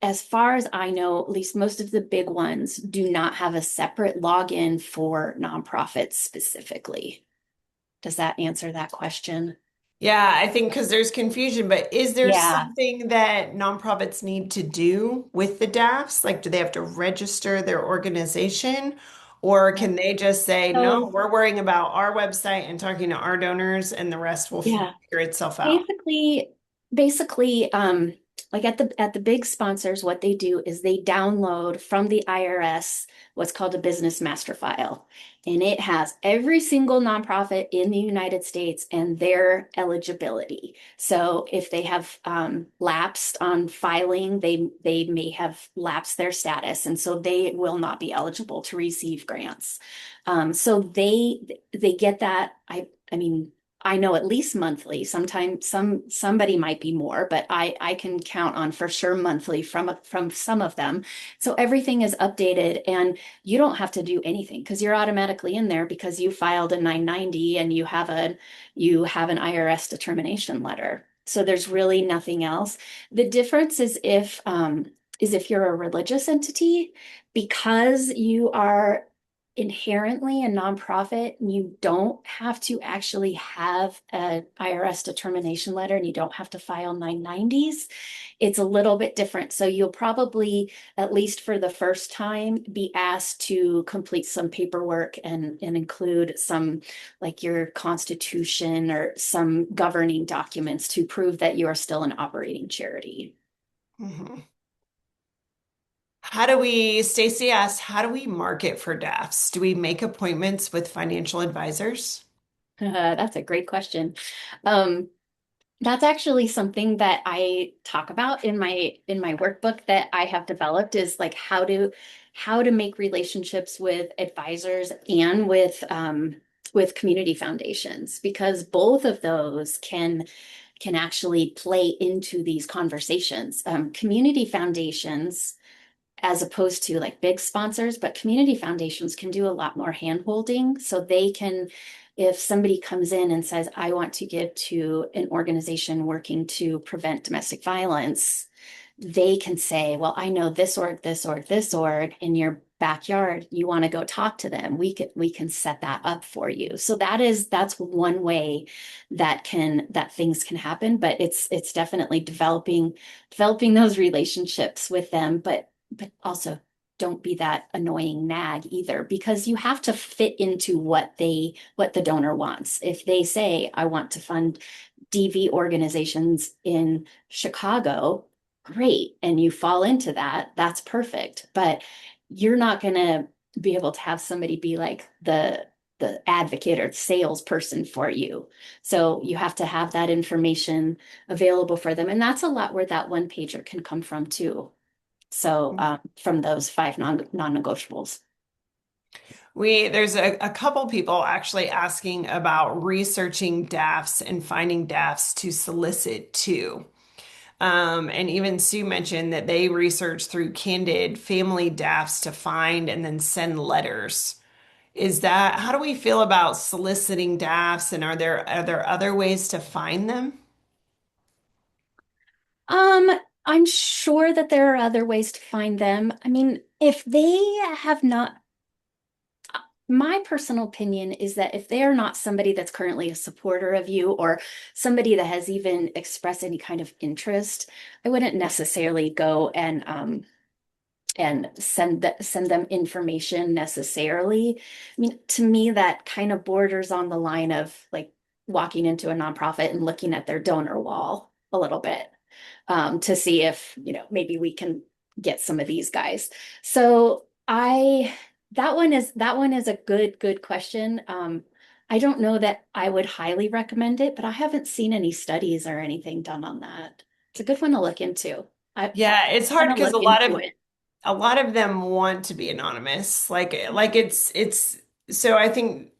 S2: as far as I know, at least most of the big ones do not have a separate login for nonprofits specifically. Does that answer that question?
S1: Yeah, I think because there's confusion, but is there
S2: Yeah.
S1: something that nonprofits need to do with the DAFs? Like, do they have to register their organization? Or can they just say, no,
S2: So,
S1: we're worrying about our website and talking to our donors, and the rest will
S2: yeah.
S1: figure itself out?
S2: Basically, like at the big sponsors, what they do is they download from the IRS what's called a business master file. And it has every single nonprofit in the United States and their eligibility. So if they have lapsed on filing, they may have lapsed their status, and so they will not be eligible to receive grants. So they get that. I mean, I know at least monthly. Sometimes somebody might be more, but I can count on for sure monthly from some of them. So everything is updated, and you don't have to do anything because you're automatically in there because you filed a 990 and you have an IRS determination letter. So there's really nothing else. The difference is if you're a religious entity, because you are inherently a nonprofit, you don't have to actually have an IRS determination letter and you don't have to file 990s. It's a little bit different. So you'll probably, at least for the first time, be asked to complete some paperwork and include some, like your constitution or some governing documents to prove that you are still an operating charity.
S1: Mhm. Stacy asked, how do we market for DAFs? Do we make appointments with financial advisors?
S2: That's a great question. Um, That's actually something that I talk about in my workbook that I have developed is like how to make relationships with advisors and with community foundations because both of those can actually play into these conversations. Community foundations as opposed to like big sponsors, but community foundations can do a lot more hand holding. So they can, if somebody comes in and says, I want to give to an organization working to prevent domestic violence, they can say, well, I know this org, this org, this org in your backyard. You want to go talk to them. We can set that up for you. So that's one way that things can happen, but it's definitely developing those relationships with them, but also don't be that annoying nag either because you have to fit into what the donor wants. If they say I want to fund DV organizations in Chicago, great, and you fall into that, that's perfect. But you're not going to be able to have somebody be like the advocate or salesperson for you. So you have to have that information available for them. And that's a lot where that one pager can come from too. So from those five non-negotiables.
S1: There's a couple people actually asking about researching DAFs and finding DAFs to solicit to. And even Sue mentioned that they research through Candid family DAFs to find and then send letters. How do we feel about soliciting DAFs, and are there other ways to find them?
S2: Um, I'm sure that there are other ways to find them. I mean, if they have not, my personal opinion is that if they are not somebody that's currently a supporter of you or somebody that has even expressed any kind of interest, I wouldn't necessarily go and send them information necessarily. I mean, to me, that kind of borders on the line of like walking into a nonprofit and looking at their donor wall. a little bit to see if, maybe we can get some of these guys. So that one is a good question. I don't know that I would highly recommend it, but I haven't seen any studies or anything done on that. It's a good one to look into. I
S1: Yeah, it's hard
S2: want to
S1: because
S2: look into it.
S1: a lot of them want to be anonymous. Like it's so I think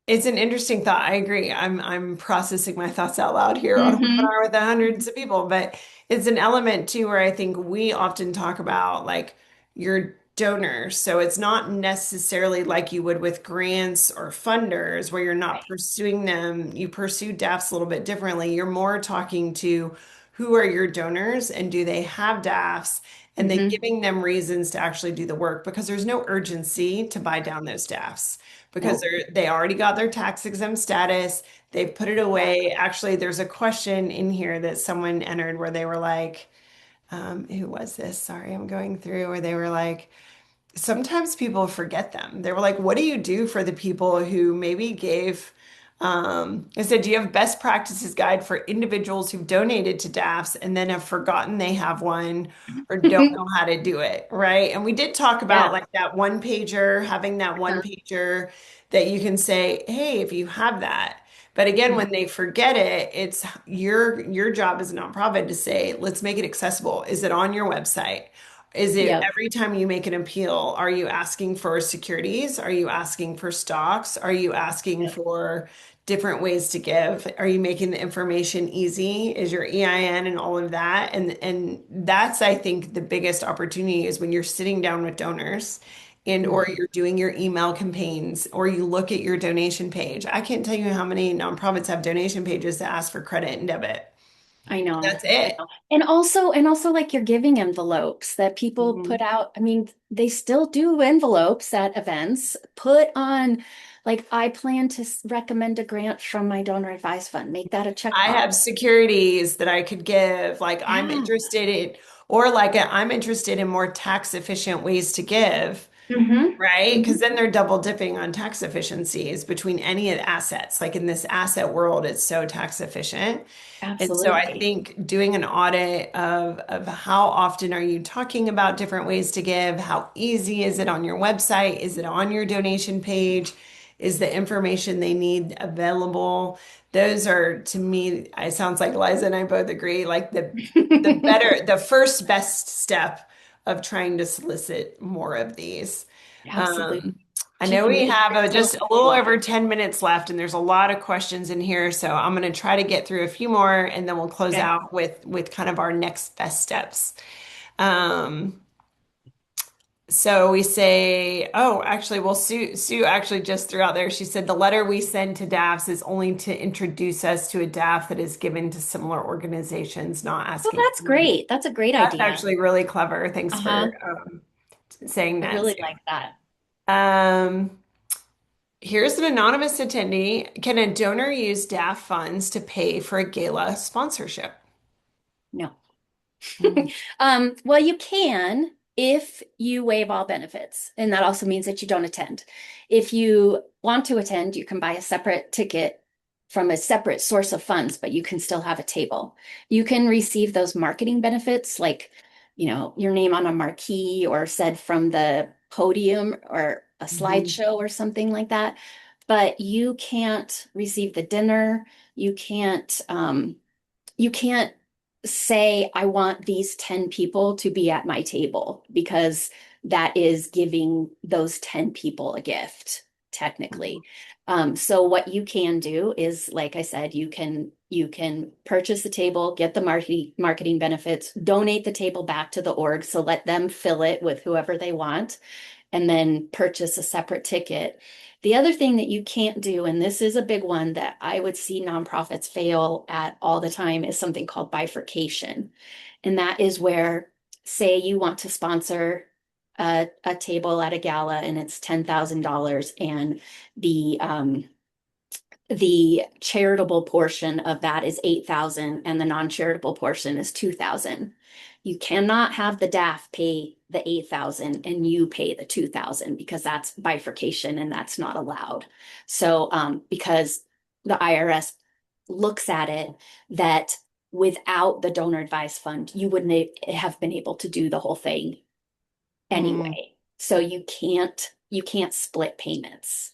S1: it's an interesting thought. I agree. I'm processing my thoughts out loud here on a
S2: Hmm.
S1: webinar with hundreds of people, but it's an element too where I think we often talk about like your donors. So it's not necessarily like you would with grants or funders where you're not
S2: Right.
S1: pursuing them. You pursue DAFs a little bit differently. You're more talking to who are your donors and do they have DAFs? And then
S2: Hmm.
S1: giving them reasons to actually do the work because there's no urgency to buy down those DAFs because
S2: Nope.
S1: they already got their tax exempt status. They've put it away.
S2: Exactly.
S1: Actually, there's a question in here that someone entered where they were like, who was this? Sorry, I'm going through where they were like, sometimes people forget them. They were like, what do you do for the people who maybe gave, I said, do you have best practices guide for individuals who've donated to DAFs and then have forgotten they have one or don't know how to do it, right? And we did talk about
S2: Yeah.
S1: like that one pager, having that one
S2: Uh-huh.
S1: pager that you can say, hey, if you have that. But again, when they forget it, it's your job as a nonprofit to say, let's make it accessible. Is it on your website? Is it
S2: Yep.
S1: every time you make an appeal, are you asking for securities? Are you asking for stocks? Are you asking
S2: Yep.
S1: for different ways to give? Are you making the information easy? Is your EIN and all of that? And that's I think the biggest opportunity is when you're sitting down with donors and or
S2: Mhm.
S1: you're doing your email campaigns or you look at your donation page. I can't tell you how many nonprofits have donation pages that ask for credit and debit.
S2: I know.
S1: That's
S2: I
S1: it.
S2: know. And also like your giving envelopes that people put
S1: Mhm.
S2: out. I mean, they still do envelopes at events. Put on like I plan to recommend a grant from my donor advised fund. Make that a
S1: I
S2: checkbox.
S1: have securities that I could give. Like I'm
S2: Yeah.
S1: interested in, or like I'm interested in more tax efficient ways to give,
S2: Hmm.
S1: right? Because
S2: Hmm.
S1: then they're double dipping on tax efficiencies between any of the assets. Like in this asset world, it's so tax efficient. And so I
S2: Absolutely.
S1: think doing an audit of how often are you talking about different ways to give? How easy is it on your website? Is it on your donation page? Is the information they need available? Those are to me, it sounds like Liza and I both agree, like the first best step of trying to solicit more of these.
S2: Absolutely.
S1: Um, I know
S2: Gee,
S1: we
S2: make
S1: have just
S2: yourself
S1: a little
S2: available.
S1: over 10 minutes left, and there's a lot of questions in here. So I'm going to try to get through a few more, and then we'll close
S2: Okay.
S1: out with kind of our next best steps. Um, so we say, oh, actually, well, Sue actually just threw out there. She said the letter we send to DAFs is only to introduce us to a DAF that is given to similar organizations, not
S2: Well,
S1: asking
S2: that's
S1: for money.
S2: great. That's a great
S1: That's
S2: idea.
S1: actually really clever. Thanks
S2: Uh-huh.
S1: for saying
S2: I
S1: that,
S2: really
S1: Sue.
S2: like that.
S1: Um, Here's an anonymous attendee. Can a donor use DAF funds to pay for a gala sponsorship?
S2: No.
S1: Mm,
S2: Well, you can if you waive all benefits, and that also means that you don't attend. If you want to attend, you can buy a separate ticket from a separate source of funds, but you can still have a table. You can receive those marketing benefits, like, your name on a marquee or said from the podium or a
S1: mhm,
S2: slideshow or something like that. But you can't receive the dinner. You can't say, I want these 10 people to be at my table because that is giving those 10 people a gift,
S1: mhm,
S2: technically. So what you can do is, like I said, you can purchase the table, get the marketing benefits, donate the table back to the org. So let them fill it with whoever they want and then purchase a separate ticket. The other thing that you can't do, and this is a big one that I would see nonprofits fail at all the time, is something called bifurcation. And that is where, say, you want to sponsor a table at a gala and it's $10,000 and the charitable portion of that is 8,000 and the non-charitable portion is 2,000. You cannot have the DAF pay the 8,000 and you pay the 2,000 because that's bifurcation and that's not allowed. So because the IRS looks at it that without the donor advised fund, you wouldn't have been able to do the whole thing
S1: Mm.
S2: anyway. So you can't split payments.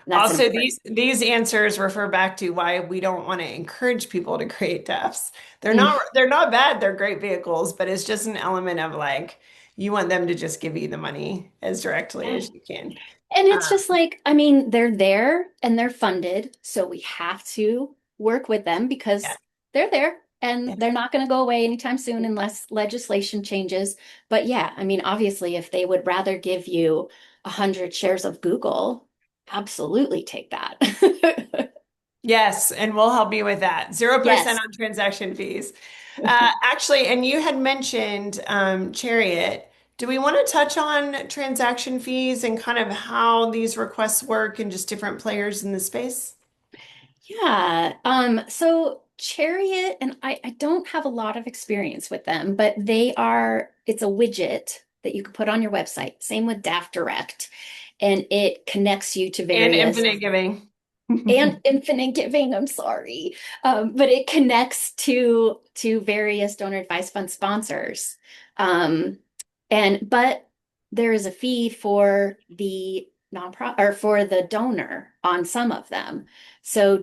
S2: That's
S1: Also,
S2: important.
S1: these answers refer back to why we don't want to encourage people to create DAFs.
S2: Mm.
S1: They're not bad. They're great vehicles, but it's just an element of like you want them to just give you the money as directly
S2: Yeah.
S1: as you can.
S2: And it's
S1: Um,
S2: just like, I mean, they're there and they're funded, so we have to work with them
S1: yeah.
S2: because they're there and
S1: Yeah.
S2: they're not going to go away anytime soon unless legislation changes. But yeah, I mean, obviously, if they would rather give you 100 shares of Google, absolutely take that.
S1: Yes, and we'll help you with that. 0%
S2: Yes.
S1: on transaction fees. Actually, and you had mentioned Chariot. Do we want to touch on transaction fees and kind of how these requests work and just different players in the space?
S2: Yeah. So Chariot, and I don't have a lot of experience with them, but it's a widget that you can put on your website. Same with DAF Direct. And it connects you to
S1: And
S2: various
S1: infinite giving.
S2: and Infinite Giving, I'm sorry. But it connects to various donor advised fund sponsors. Um, but there is a fee for the nonprofit or for the donor on some of them. So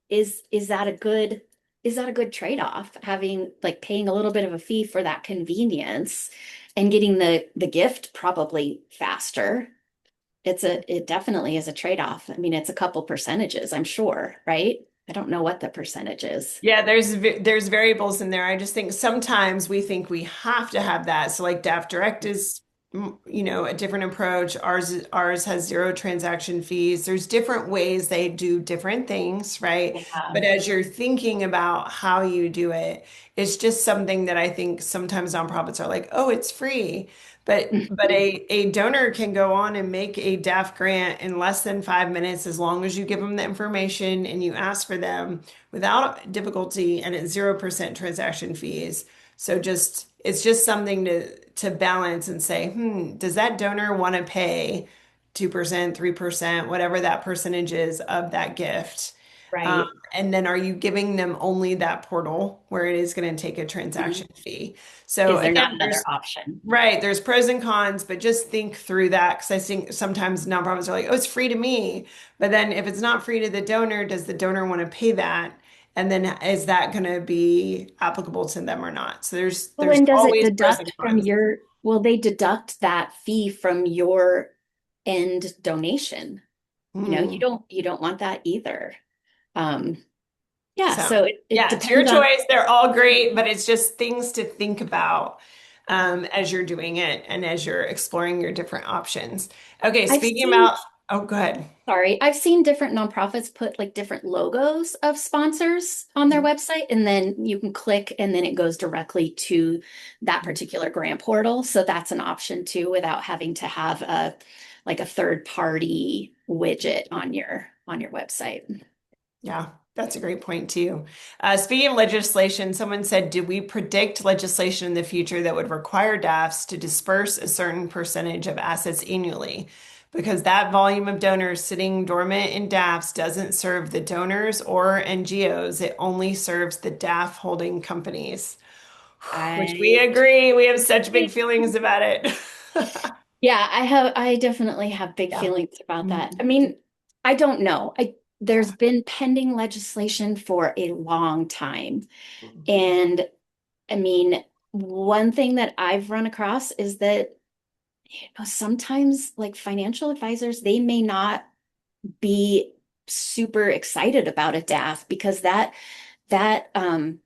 S2: is that a good trade-off, having like paying a little bit of a fee for that convenience and getting the gift probably faster? It definitely is a trade-off. I mean, it's a couple percentages, I'm sure, right? I don't know what the percentage is.
S1: Yeah, there's variables in there. I just think sometimes we think we have to have that. So like DAF Direct is, a different approach. Ours has zero transaction fees. There's different ways they do different things, right?
S2: Yeah.
S1: But as you're thinking about how you do it, it's just something that I think sometimes nonprofits are like, oh, it's free. But a donor can go on and make a DAF grant in less than 5 minutes as long as you give them the information and you ask for them without difficulty and at 0% transaction fees. So it's just something to balance and say, does that donor want to pay 2%, 3%, whatever that percentage is of that gift? Um,
S2: Right.
S1: and then are you giving them only that portal where it is going to take a
S2: Mhm.
S1: transaction fee? So
S2: Is there not
S1: again,
S2: another option?
S1: there's pros and cons, but just think through that because I think sometimes nonprofits are like, oh, it's free to me. But then if it's not free to the donor, does the donor want to pay that? And then is that going to be applicable to them or not? So
S2: Well,
S1: there's
S2: and does it
S1: always pros and
S2: deduct from
S1: cons.
S2: will they deduct that fee from your end donation?
S1: Hmm.
S2: You don't want that either. Um, yeah,
S1: So
S2: so it
S1: yeah, it's your
S2: depends on.
S1: choice. They're all great, but it's just things to think about as you're doing it and as you're exploring your different options. Okay,
S2: I've
S1: speaking
S2: seen
S1: about, oh, go ahead.
S2: Sorry, I've seen different nonprofits put like different logos of sponsors on their website, and then you can click and then it goes directly to that particular grant portal. So that's an option too, without having to have a third party widget on your website.
S1: Yeah, that's a great point too. Speaking of legislation, someone said, do we predict legislation in the future that would require DAFs to disperse a certain percentage of assets annually? Because that volume of donors sitting dormant in DAFs doesn't serve the donors or NGOs. It only serves the DAF holding companies, which we
S2: I
S1: agree. We have such big feelings about it.
S2: Yeah, I definitely have big
S1: Yeah.
S2: feelings about that. I
S1: Mhm.
S2: mean, I don't know. There's
S1: Yeah.
S2: been pending legislation for a long time.
S1: Mhm.
S2: And I mean, one thing that I've run across is that, sometimes like financial advisors, they may not be super excited about a DAF because that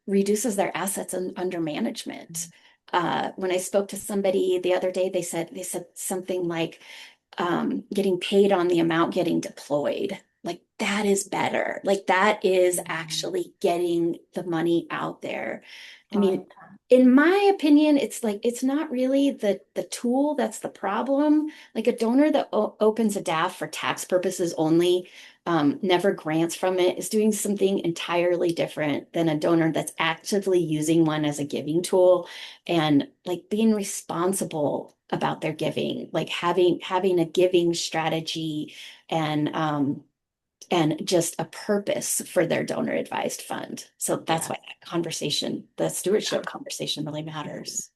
S2: reduces their assets under management. When I spoke to somebody the other day, they said something like getting paid on the amount getting deployed. Like that is better. Like that is
S1: Mhm.
S2: actually getting the money out there. I
S1: I
S2: mean,
S1: like that.
S2: in my opinion, it's like it's not really the tool that's the problem. Like a donor that opens a DAF for tax purposes only, never grants from it, is doing something entirely different than a donor that's actively using one as a giving tool and like being responsible about their giving, like having a giving strategy and and just a purpose for their donor advised fund. So that's
S1: Yeah.
S2: why that conversation, the stewardship conversation really matters.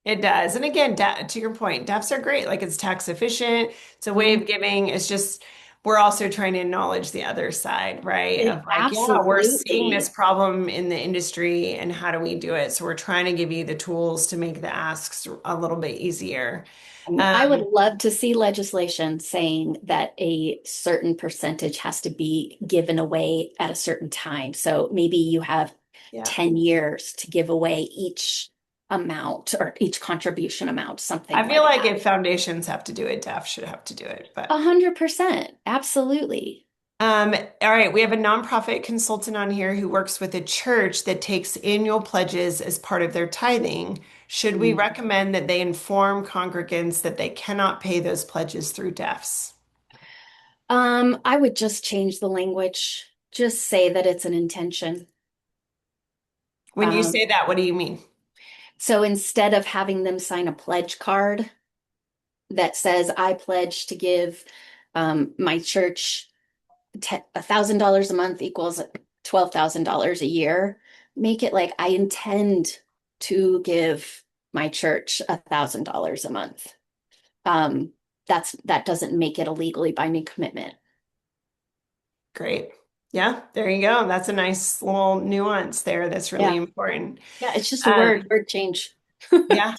S1: It does. And again, to your point, DAFs are great. Like it's tax efficient. It's a way
S2: Mhm.
S1: of giving. It's just, we're also trying to acknowledge the other side, right? Of like, yeah, we're seeing this
S2: Absolutely.
S1: problem in the industry and how do we do it? So we're trying to give you the tools to make the asks a little bit easier.
S2: I mean, I would
S1: Um,
S2: love to see legislation saying that a certain percentage has to be given away at a certain time. So maybe you have
S1: yeah.
S2: 10 years to give away each amount or each contribution amount, something
S1: I feel
S2: like
S1: like
S2: that.
S1: if foundations have to do it, DAF should have to do it. But
S2: 100%. Absolutely.
S1: all right, we have a nonprofit consultant on here who works with a church that takes annual pledges as part of their tithing. Should we
S2: Mm.
S1: recommend that they inform congregants that they cannot pay those pledges through DAFs?
S2: I would just change the language. Just say that it's an intention.
S1: When you
S2: Um,
S1: say that, what do you mean?
S2: so instead of having them sign a pledge card that says, I pledge to give my church $1,000 a month equals $12,000 a year, make it like I intend to give my church $1,000 a month. Um, that doesn't make it a legally binding commitment.
S1: Great. Yeah, there you go. That's a nice little nuance there that's really
S2: Yeah.
S1: important.
S2: Yeah, it's just a
S1: Um,
S2: word change.
S1: yeah.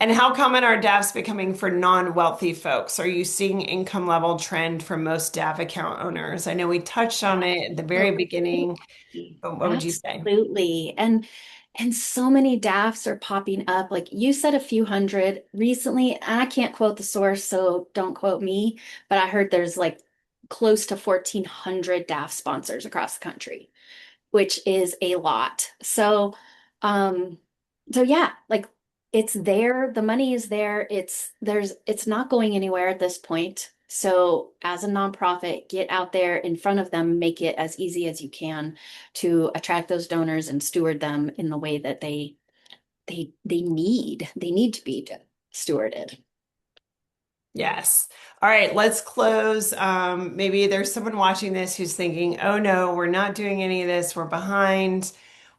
S1: And how common are DAFs becoming for non-wealthy folks? Are you seeing income level trend for most DAF account owners? I know we touched on it at the very beginning,
S2: Absolutely.
S1: but what would you say?
S2: Absolutely. And so many DAFs are popping up. Like you said a few hundred recently, and I can't quote the source, so don't quote me, but I heard there's like close to 1,400 DAF sponsors across the country, which is a lot. Um, so yeah, like it's there, the money is there. It's not going anywhere at this point. So as a nonprofit, get out there in front of them, make it as easy as you can to attract those donors and steward them in the way that they need to be stewarded.
S1: Yes. All right, let's close. Maybe there's someone watching this who's thinking, "Oh no, we're not doing any of this. We're behind."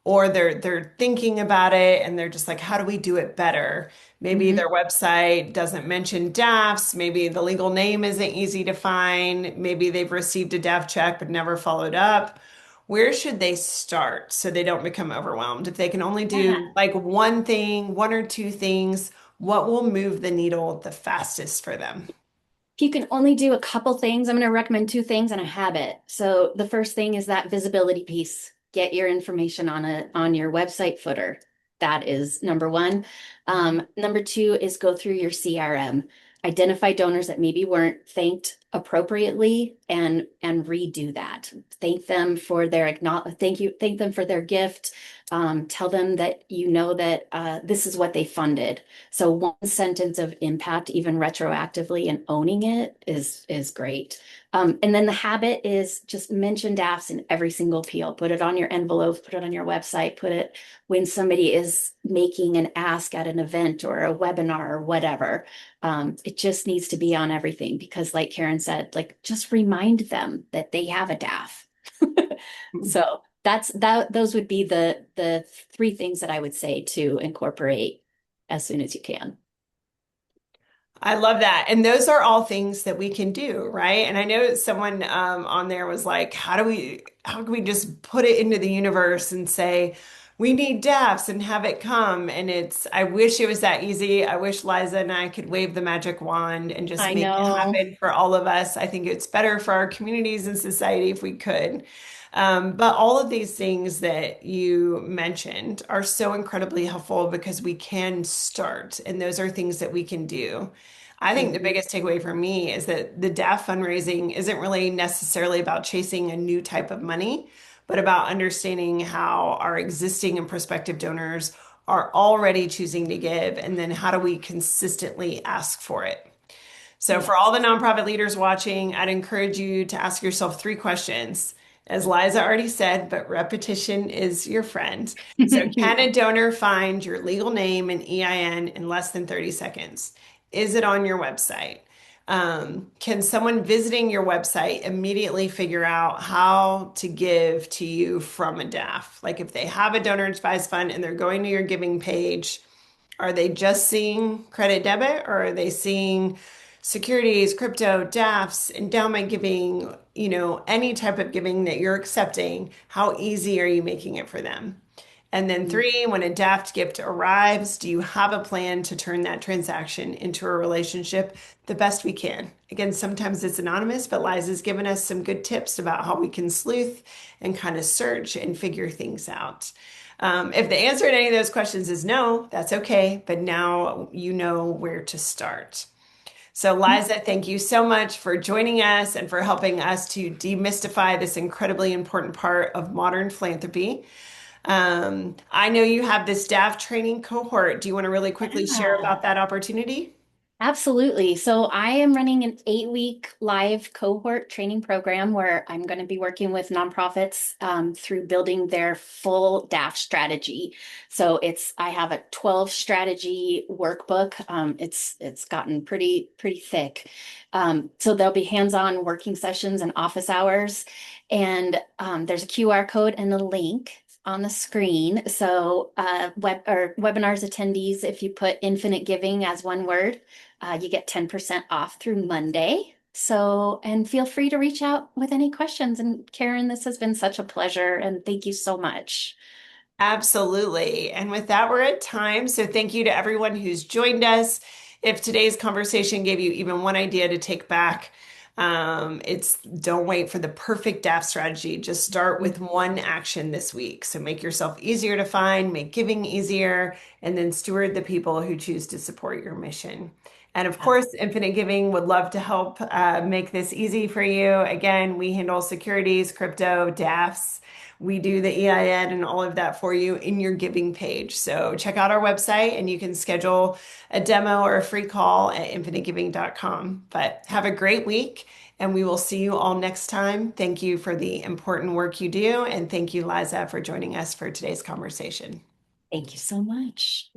S1: Or they're thinking about it and they're just like, "How do we do it better?" Maybe
S2: Mhm.
S1: their website doesn't mention DAFs, maybe the legal name isn't easy to find, maybe they've received a DAF check but never followed up. Where should they start so they don't become overwhelmed? If they can only
S2: Yeah.
S1: do like one thing, one or two things, what will move the needle the fastest for them?
S2: If you can only do a couple things, I'm going to recommend two things and a habit. So the first thing is that visibility piece. Get your information on your website footer. That is number one. Number two is go through your CRM. Identify donors that maybe weren't thanked appropriately and redo that. Thank them for their thank them for their gift. Tell them that you know that this is what they funded. So one sentence of impact, even retroactively, and owning it is great. And then the habit is just mention DAFs in every single appeal. Put it on your envelopes, put it on your website, put it when somebody is making an ask at an event or a webinar or whatever. It just needs to be on everything because, like Karen said, like just remind them that they have a DAF. So those would be the three things that I would say to incorporate as soon as you can.
S1: I love that. And those are all things that we can do, right? And I know someone on there was like, how can we just put it into the universe and say, we need DAFs and have it come? And I wish it was that easy. I wish Liza and I could wave the magic wand and just
S2: I
S1: make it
S2: know.
S1: happen for all of us. I think it's better for our communities and society if we could. But all of these things that you mentioned are so incredibly helpful because we can start, and those are things that we can do. I think the
S2: Mhm.
S1: biggest takeaway for me is that the DAF fundraising isn't really necessarily about chasing a new type of money, but about understanding how our existing and prospective donors are already choosing to give, and then how do we consistently ask for it. So, for all
S2: Yes.
S1: the nonprofit leaders watching, I'd encourage you to ask yourself three questions. As Liza already said, but repetition is your friend. So, can a donor find your legal name and EIN in less than 30 seconds? Is it on your website? Can someone visiting your website immediately figure out how to give to you from a DAF? Like if they have a donor advised fund and they're going to your giving page, are they just seeing credit debit or are they seeing securities, crypto, DAFs, endowment giving, any type of giving that you're accepting? How easy are you making it for them? And then three, when a DAF gift arrives, do you have a plan to turn that transaction into a relationship the best we can? Again, sometimes it's anonymous, but Liza's given us some good tips about how we can sleuth and kind of search and figure things out. If the answer to any of those questions is no, that's okay, but now you know where to start. So, Liza, thank you so much for joining us and for helping us to demystify this incredibly important part of modern philanthropy. I know you have this DAF training cohort. Do you want to really quickly share
S2: Yeah.
S1: about that opportunity?
S2: Absolutely. So I am running an 8-week live cohort training program where I'm going to be working with nonprofits through building their full DAF strategy. So I have a 12 strategy workbook. It's gotten pretty thick. So there'll be hands-on working sessions and office hours, and there's a QR code and a link on the screen. So webinars attendees, if you put infinite giving as one word, you get 10% off through Monday. So, and feel free to reach out with any questions. And Karen, this has been such a pleasure, and thank you so much.
S1: Absolutely. And with that, we're at time. So thank you to everyone who's joined us. If today's conversation gave you even one idea to take back, it's don't wait for the perfect DAF strategy. Just start with one action this week. So make yourself easier to find, make giving easier, and then steward the people who choose to support your mission. And of course, Infinite Giving would love to help make this easy for you. Again, we handle securities, crypto, DAFs. We do the EIN and all of that for you in your giving page. So check out our website and you can schedule a demo or a free call at infiniteGiving.com. But have a great week and we will see you all next time. Thank you for the important work you do. And thank you, Liza, for joining us for today's conversation.
S2: Thank you so much.